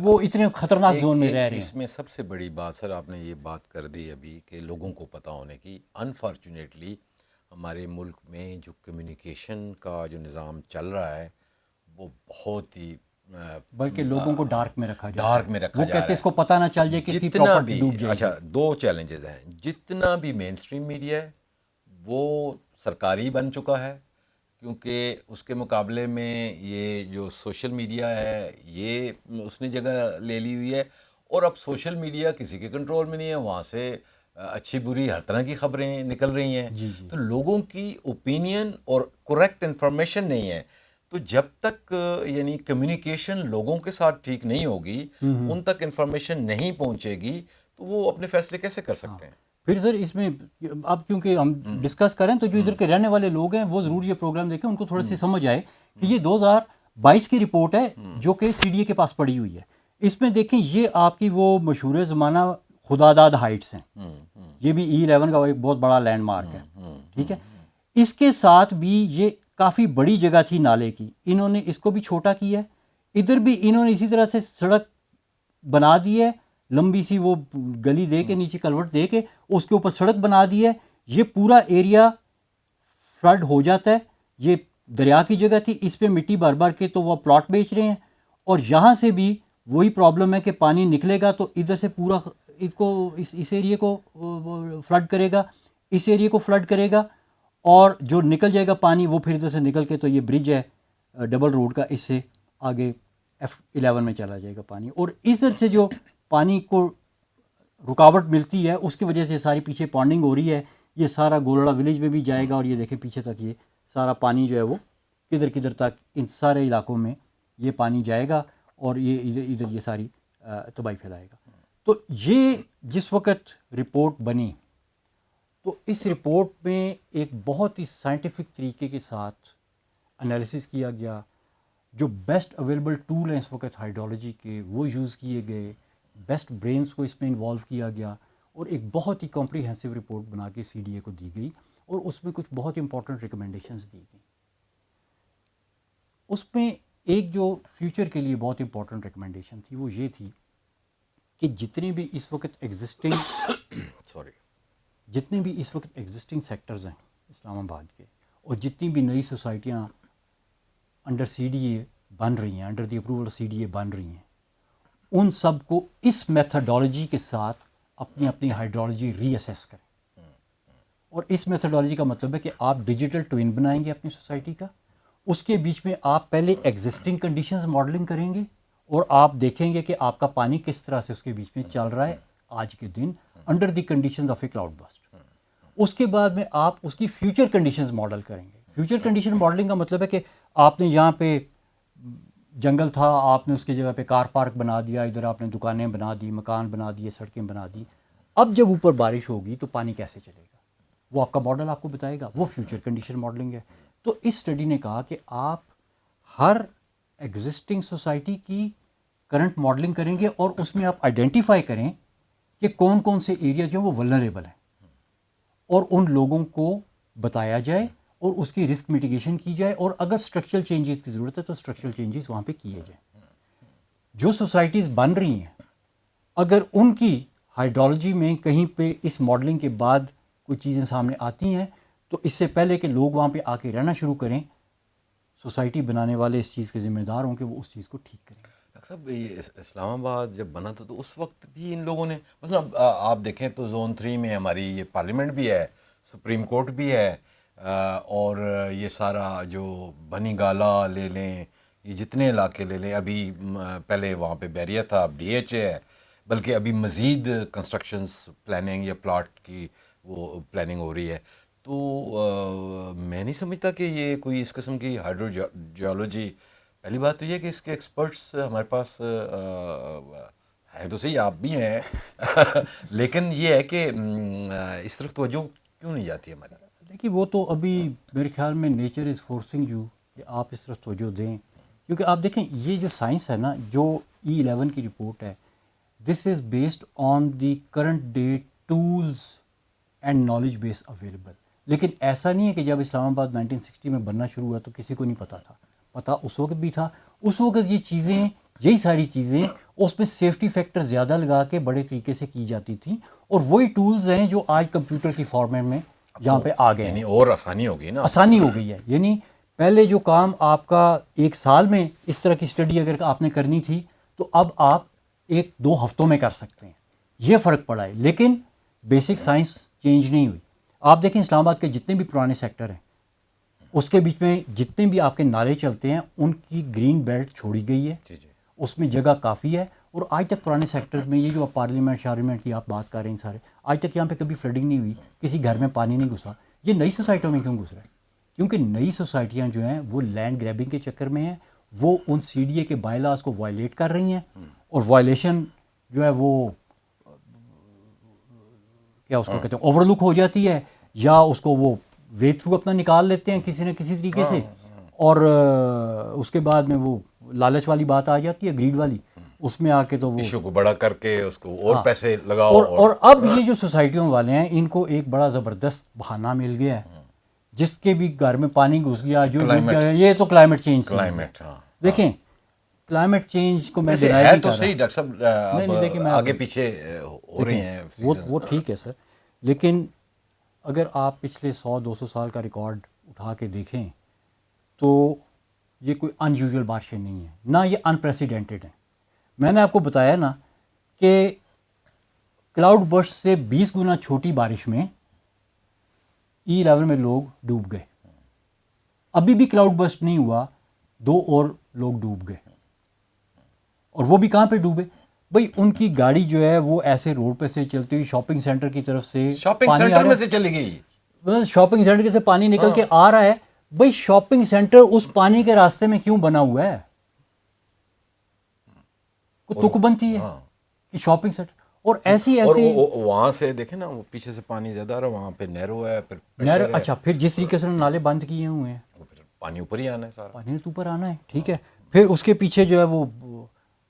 وہ اتنے خطرناک زون میں رہ رہے ہیں. اس میں سب سے بڑی بات سر آپ نے یہ بات کر دی ابھی کہ لوگوں کو پتہ ہونے کی، انفارچونیٹلی ہمارے ملک میں جو کمیونیکیشن کا جو نظام چل رہا ہے وہ بہت ہی بلکہ لوگوں کو ڈارک میں رکھا جاتا ہے. ڈارک میں رکھا وہ جا رہا کہتے ہے. اس کو پتہ نہ چل جائے کہ اس کی جتنا پراپرٹی بھی ڈوب جائے گی. اچھا 2 چیلنجز ہیں. جتنا بھی مین سٹریم میڈیا ہے وہ سرکاری بن چکا ہے، کیونکہ اس کے مقابلے میں یہ جو سوشل میڈیا ہے یہ اس نے جگہ لے لی ہوئی ہے. اور اب سوشل میڈیا کسی کے کنٹرول میں نہیں ہے، وہاں سے اچھی بری ہر طرح کی خبریں نکل رہی ہیں. تو لوگوں کی اوپینین اور کریکٹ انفارمیشن نہیں ہے. تو جب تک یعنی کمیونیکیشن لوگوں کے ساتھ ٹھیک نہیں ہوگی، ان تک انفارمیشن نہیں پہنچے گی، تو وہ اپنے فیصلے کیسے کر سکتے ہیں؟ پھر سر اس میں اب کیونکہ ہم ڈسکس کریں تو جو ادھر کے رہنے والے لوگ ہیں وہ ضرور یہ پروگرام دیکھیں، ان کو تھوڑا سی سمجھ آئے کہ یہ 2022 کی رپورٹ ہے جو کہ CDA کے پاس پڑی ہوئی ہے. اس میں دیکھیں یہ آپ کی وہ مشہور زمانہ خداداد ہائٹس ہیں، یہ بھی E11 کا ایک بہت بڑا لینڈ مارک ہے، ٹھیک ہے. اس کے ساتھ بھی یہ کافی بڑی جگہ تھی نالے کی، انہوں نے اس کو بھی چھوٹا کیا ہے. ادھر بھی انہوں نے اسی طرح سے سڑک بنا دی ہے، لمبی سی وہ گلی دے کے نیچے کلوٹ دے کے اس کے اوپر سڑک بنا دی ہے. یہ پورا ایریا فلڈ ہو جاتا ہے. یہ دریا کی جگہ تھی، اس پہ مٹی بھر بھر کے تو وہ پلاٹ بیچ رہے ہیں. اور یہاں سے بھی وہی پرابلم ہے کہ پانی نکلے گا تو ادھر سے پورا اس ایریے کو فلڈ کرے گا، اس ایریے کو فلڈ کرے گا، اور جو نکل جائے گا پانی وہ پھر ادھر سے نکل کے تو یہ برج ہے ڈبل روڈ کا، اس سے آگے F11 میں چلا جائے گا پانی. اور ادھر سے جو پانی کو رکاوٹ ملتی ہے اس کی وجہ سے ساری پیچھے پانڈنگ ہو رہی ہے. یہ سارا گولڑا ولیج میں بھی جائے گا، اور یہ دیکھیں پیچھے تک یہ سارا پانی جو ہے وہ کدھر کدھر تک ان سارے علاقوں میں یہ پانی جائے گا، اور یہ ادھر یہ ساری تباہی پھیلائے گا. تو یہ جس وقت رپورٹ بنی تو اس رپورٹ میں ایک بہت ہی سائنٹیفک طریقے کے ساتھ انالیسس کیا گیا، جو بیسٹ اویلیبل ٹول ہیں اس وقت ہائیڈرولوجی کے وہ یوز کیے گئے، بیسٹ برینز کو اس میں انوالو کیا گیا، اور ایک بہت ہی کمپریہنسو رپورٹ بنا کے سی ڈی اے کو دی گئی، اور اس میں کچھ بہت امپورٹنٹ ریکمنڈیشنز دی گئیں۔ اس میں ایک جو فیوچر کے لیے بہت امپورٹنٹ ریکمنڈیشن تھی وہ یہ تھی کہ جتنے بھی اس وقت ایگزسٹنگ سیکٹرز ہیں اسلام آباد کے، اور جتنی بھی نئی سوسائٹیاں انڈر سی ڈی اے بن رہی ہیں، under the approval C D A بن رہی ہیں، ان سب کو اس میتھڈالوجی کے ساتھ اپنی اپنی ہائیڈرولوجی ری اسیس کریں۔ اور اس میتھڈالوجی کا مطلب ہے کہ آپ ڈیجیٹل ٹوین بنائیں گے اپنی سوسائٹی کا، اس کے بیچ میں آپ پہلے ایگزسٹنگ کنڈیشنز ماڈلنگ کریں گے، اور آپ دیکھیں گے کہ آپ کا پانی کس طرح سے اس کے بیچ میں چل رہا ہے آج کے دن under the conditions of a cloud burst. اس کے بعد میں آپ اس کی فیوچر کنڈیشنز ماڈل کریں گے۔ فیوچر کنڈیشن ماڈلنگ کا مطلب ہے کہ آپ نے یہاں پہ جنگل تھا، آپ نے اس کی جگہ پہ کار پارک بنا دیا، ادھر آپ نے دکانیں بنا دی، مکان بنا دیے، سڑکیں بنا دی، اب جب اوپر بارش ہوگی تو پانی کیسے چلے گا، وہ آپ کا ماڈل آپ کو بتائے گا، وہ فیوچر کنڈیشن ماڈلنگ ہے۔ تو اس اسٹڈی نے کہا کہ آپ ہر ایگزسٹنگ سوسائٹی کی کرنٹ ماڈلنگ کریں گے، اور اس میں آپ آئیڈینٹیفائی کریں کہ کون کون سے ایریا جو وہ ولنریبل ہیں، اور ان لوگوں کو بتایا جائے اور اس کی رسک میٹیگیشن کی جائے، اور اگر اسٹرکچرل چینجز کی ضرورت ہے تو اسٹرکچرل چینجز وہاں پہ کیے جائیں۔ جو سوسائٹیز بن رہی ہیں اگر ان کی ہائیڈرولوجی میں کہیں پہ اس ماڈلنگ کے بعد کوئی چیزیں سامنے آتی ہیں تو اس سے پہلے کہ لوگ وہاں پہ آ کے رہنا شروع کریں، سوسائٹی بنانے والے اس چیز کے ذمہ دار ہوں کہ وہ اس چیز کو ٹھیک کریں۔ ڈاکٹر صاحب یہ اسلام آباد جب بنا تھا تو اس وقت بھی ان لوگوں نے مثلا آپ دیکھیں تو زون 3 میں ہماری یہ پارلیمنٹ بھی ہے، سپریم کورٹ بھی ہے، اور یہ سارا جو بنی گالا لے لیں، یہ جتنے علاقے لے لیں، ابھی پہلے وہاں پہ بیریا تھا، اب ڈی ایچ اے ہے، بلکہ ابھی مزید کنسٹرکشنز پلاننگ یا پلاٹ کی وہ پلاننگ ہو رہی ہے۔ تو میں نہیں سمجھتا کہ یہ کوئی اس قسم کی ہائیڈرو جیولوجی، پہلی بات تو یہ کہ اس کے ایکسپرٹس ہمارے پاس ہیں تو صحیح، آپ بھی ہیں لیکن یہ ہے کہ اس طرف توجہ کیوں نہیں جاتی ہماری؟ دیکھیے وہ تو ابھی میرے خیال میں نیچر از فورسنگ یو کہ آپ اس طرف توجہ دیں، کیونکہ آپ دیکھیں یہ جو سائنس ہے نا، جو E11 کی رپورٹ ہے، this is based on the current day tools and knowledge base available. لیکن ایسا نہیں ہے کہ جب اسلام آباد 1960 میں بننا شروع ہوا تو کسی کو نہیں پتہ تھا، پتہ اس وقت بھی تھا۔ اس وقت یہ چیزیں، یہی ساری چیزیں اس میں سیفٹی فیکٹر زیادہ لگا کے بڑے طریقے سے کی جاتی تھیں، اور وہی ٹولز ہیں جو آج کمپیوٹر کی فارمیٹ میں یہاں پہ آ گئے ہیں۔ یعنی اور آسانی ہوگی نا، آسانی ہو گئی ہے، یعنی پہلے جو کام آپ کا ایک سال میں اس طرح کی اسٹڈی اگر آپ نے کرنی تھی تو اب آپ 1-2 ہفتوں میں کر سکتے ہیں، یہ فرق پڑا ہے۔ لیکن بیسک سائنس چینج نہیں ہوئی۔ آپ دیکھیں اسلام آباد کے جتنے بھی پرانے سیکٹر ہیں اس کے بیچ میں جتنے بھی آپ کے نالے چلتے ہیں ان کی گرین بیلٹ چھوڑی گئی ہے، اس میں جگہ کافی ہے، اور آج تک پرانے سیکٹرز میں یہ جو پارلیمنٹ شارلیمنٹ کی آپ بات کر رہے ہیں سارے، آج تک یہاں پہ کبھی فلڈنگ نہیں ہوئی، کسی گھر میں پانی نہیں گھسا۔ یہ نئی سوسائٹیوں میں کیوں گھس رہا ہے؟ کیونکہ نئی سوسائٹیاں جو ہیں وہ لینڈ گریبنگ کے چکر میں ہیں، وہ ان سی ڈی اے کے بائی لاز کو وائلیٹ کر رہی ہیں، اور وائلیشن جو ہے وہ کیا اس کو کہتے ہیں اوور لک ہو جاتی ہے، یا اس کو وہ وے تھرو اپنا نکال لیتے ہیں کسی نہ کسی طریقے سے، اور اس کے بعد میں وہ لالچ والی بات آ جاتی ہے، گریڈ والی، اس میں آ کے تو وہ ایشو کو بڑا کر کے اس کو اور پیسے لگاؤ، اور اب یہ جو سوسائٹیوں والے ہیں ان کو ایک بڑا زبردست بہانہ مل گیا ہے، جس کے بھی گھر میں پانی گھس گیا، جو یہ تو کلائمیٹ چینج، دیکھیں کلائمیٹ چینج کو میں ہے تو صحیح ڈاکٹر صاحب، آگے پیچھے ہو رہی ہیں وہ ٹھیک ہے سر، لیکن اگر آپ پچھلے 100-200 سال کا ریکارڈ اٹھا کے دیکھیں تو یہ کوئی ان یوزول بارشیں نہیں ہیں، نہ یہ انپریسیڈنٹڈ ہیں۔ میں نے آپ کو بتایا نا کہ کلاؤڈ برسٹ سے 20 گنا چھوٹی بارش میں E11 میں لوگ ڈوب گئے، ابھی بھی کلاؤڈ برسٹ نہیں ہوا، 2 اور لوگ ڈوب گئے، اور وہ بھی کہاں پہ ڈوبے؟ بھئی ان کی گاڑی جو ہے وہ ایسے روڈ پہ سے چلتی ہوئی شاپنگ سینٹر کی طرف سے، شاپنگ سینٹر میں سے چلی گئی، شاپنگ سینٹر سے پانی نکل کے آ رہا ہے، بھئی شاپنگ سینٹر اس پانی کے راستے میں کیوں بنا ہوا ہے؟ کوئی تک بنتی ہے کہ شاپنگ سینٹر، اور ایسی وہاں سے دیکھیں نا وہ پیچھے سے پانی زیادہ آ رہا ہے، وہاں پہ نیرو ہے، پھر اچھا پھر جس طریقے سے نالے بند کیے ہوئے ہیں پانی اوپر ہی آنا ہے، سارا پانی تو اوپر آنا ہے، ٹھیک ہے، پھر اس کے پیچھے جو ہے وہ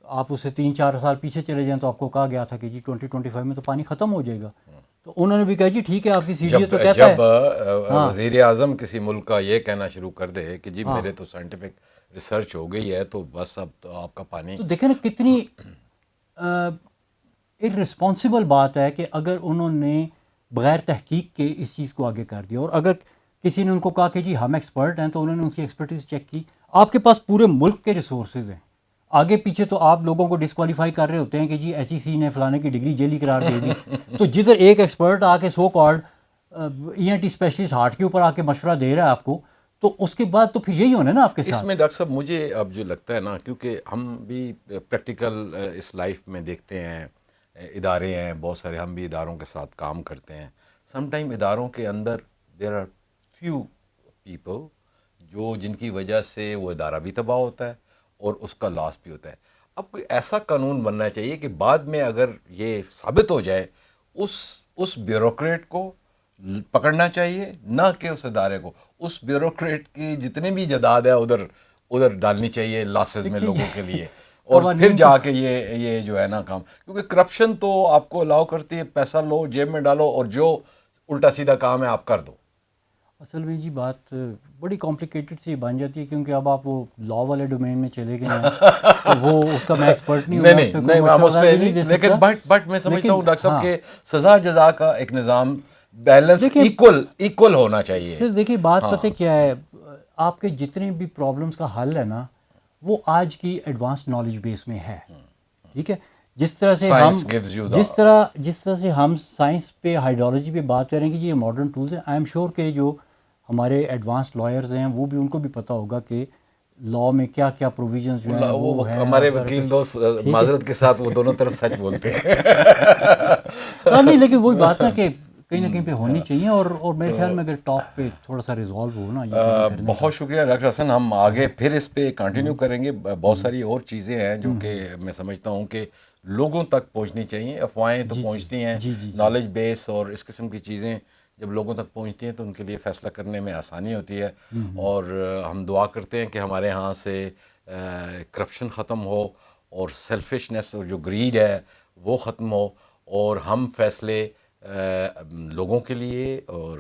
آپ اسے 3-4 سال پیچھے چلے جائیں تو آپ کو کہا گیا تھا کہ جی 2025 میں تو پانی ختم ہو جائے گا. تو انہوں نے بھی کہا جی ٹھیک ہے آپ کی سی ڈی اے تو کہتا ہے. جب وزیر اعظم کسی ملک کا یہ کہنا شروع کر دے کہ جی میرے تو سائنٹیفک ریسرچ ہو گئی ہے تو بس اب تو آپ کا پانی. تو دیکھیں نا کتنی ارسپانسبل بات ہے کہ اگر انہوں نے بغیر تحقیق کے اس چیز کو آگے کر دیا, اور اگر کسی نے ان کو کہا کہ جی ہم ایکسپرٹ ہیں تو انہوں نے ان کی ایکسپرٹیز چیک کی. آپ کے پاس پورے ملک کے ریسورسز ہیں, آگے پیچھے تو آپ لوگوں کو ڈسکوالیفائی کر رہے ہوتے ہیں کہ جی ایچ ای سی نے فلانے کی ڈگری جیلی قرار دے دی. تو جدھر ایک ایکسپرٹ آ کے so called E N T specialist heart کے اوپر آ کے مشورہ دے رہا ہے آپ کو, تو اس کے بعد تو پھر یہی ہونا ہے نا آپ کے اس ساتھ. میں ڈاکٹر صاحب مجھے اب جو لگتا ہے نا, کیونکہ ہم بھی پریکٹیکل اس لائف میں دیکھتے ہیں, ادارے ہیں بہت سارے, ہم بھی اداروں کے ساتھ کام کرتے ہیں. سم ٹائم اداروں کے اندر دیر آر فیو پیپل جن کی وجہ سے وہ ادارہ بھی تباہ ہوتا ہے اور اس کا لاس بھی ہوتا ہے. اب کوئی ایسا قانون بننا چاہیے کہ بعد میں اگر یہ ثابت ہو جائے اس بیوروکریٹ کو پکڑنا چاہیے, نہ کہ اس ادارے کو. اس بیوروکریٹ کی جتنی بھی جداد ہے ادھر ڈالنی چاہیے لاسز میں لوگوں کے لیے, اور پھر جا کے یہ جو ہے نا کام, کیونکہ کرپشن تو آپ کو الاؤ کرتی ہے پیسہ لو جیب میں ڈالو اور جو الٹا سیدھا کام ہے آپ کر دو. اصل میں جی بات بڑی کمپلیکیٹڈ سی بن جاتی ہے, کیونکہ اب آپ وہ لا والے ڈومین میں چلے گئے ہیں تو وہ اس کا میں ایکسپرٹ نہیں ہوں, نہیں ہم اس پہ نہیں, لیکن بٹ میں سمجھتا ہوں ڈاکٹر صاحب کہ سزا جزا کا ایک نظام بیلنس ایکول ہونا چاہیے. سر دیکھیے بات پتہ کیا ہے, آپ کے جتنے بھی پرابلمس کا حل ہے نا وہ آج کی ایڈوانس نالج بیس میں ہے. ٹھیک ہے, جس طرح سے ہم سائنس پہ ہائیڈرولوجی پہ بات کریں گے, یہ ماڈرن ٹولز ہیں. آئی ایم شیور کہ جو ہمارے ایڈوانس لائرز ہیں وہ بھی ان کو بھی پتہ ہوگا کہ لا میں کیا کیا پروویژنز جو ہیں وہ ہیں. ہمارے وکیل دوست معذرت کے ساتھ وہ دونوں طرف سچ بولتے ہیں. نہیں, لیکن وہی بات ہے کہ کہیں نہ کہیں پہ ہونی چاہیے, اور میرے خیال میں اگر ٹاپ پہ تھوڑا سا ریزالو ہو نا. بہت شکریہ ڈاکٹر حسن, ہم آگے پھر اس پہ کنٹینیو کریں گے. بہت ساری اور چیزیں ہیں جو کہ میں سمجھتا ہوں کہ لوگوں تک پہنچنی چاہیے. افواہیں تو پہنچتی ہیں, نالج بیس اور اس قسم کی چیزیں جب لوگوں تک پہنچتی ہیں تو ان کے لیے فیصلہ کرنے میں آسانی ہوتی ہے. اور ہم دعا کرتے ہیں کہ ہمارے ہاں سے کرپشن ختم ہو اور سیلفشنس اور جو گریڈ ہے وہ ختم ہو, اور ہم فیصلے لوگوں کے لیے اور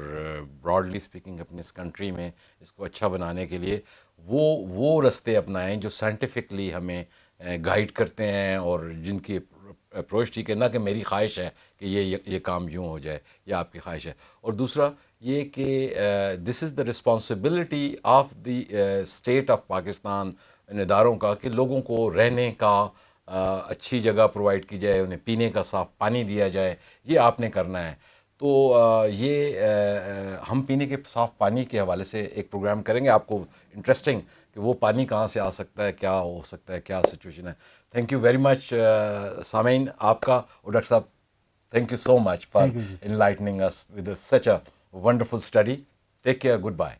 براڈلی اسپیکنگ اپنے اس کنٹری میں اس کو اچھا بنانے کے لیے وہ رستے اپنائیں جو سائنٹیفکلی ہمیں گائیڈ کرتے ہیں, اور جن کی اپروچ ٹھیک ہے, نہ کہ میری خواہش ہے کہ یہ کام یوں ہو جائے یا آپ کی خواہش ہے. اور دوسرا یہ کہ this is the responsibility of the state of Pakistan, ان اداروں کا, کہ لوگوں کو رہنے کا اچھی جگہ پرووائڈ کی جائے, انہیں پینے کا صاف پانی دیا جائے, یہ آپ نے کرنا ہے. تو یہ ہم پینے کے صاف پانی کے حوالے سے ایک پروگرام کریں گے آپ کو انٹرسٹنگ, کہ وہ پانی کہاں سے آ سکتا ہے, کیا ہو سکتا ہے, کیا سچویشن ہے. تھینک یو ویری مچ سامعین آپ کا, اور ڈاکٹر صاحب thank you so much for enlightening us with such a wonderful study. Take care. Goodbye.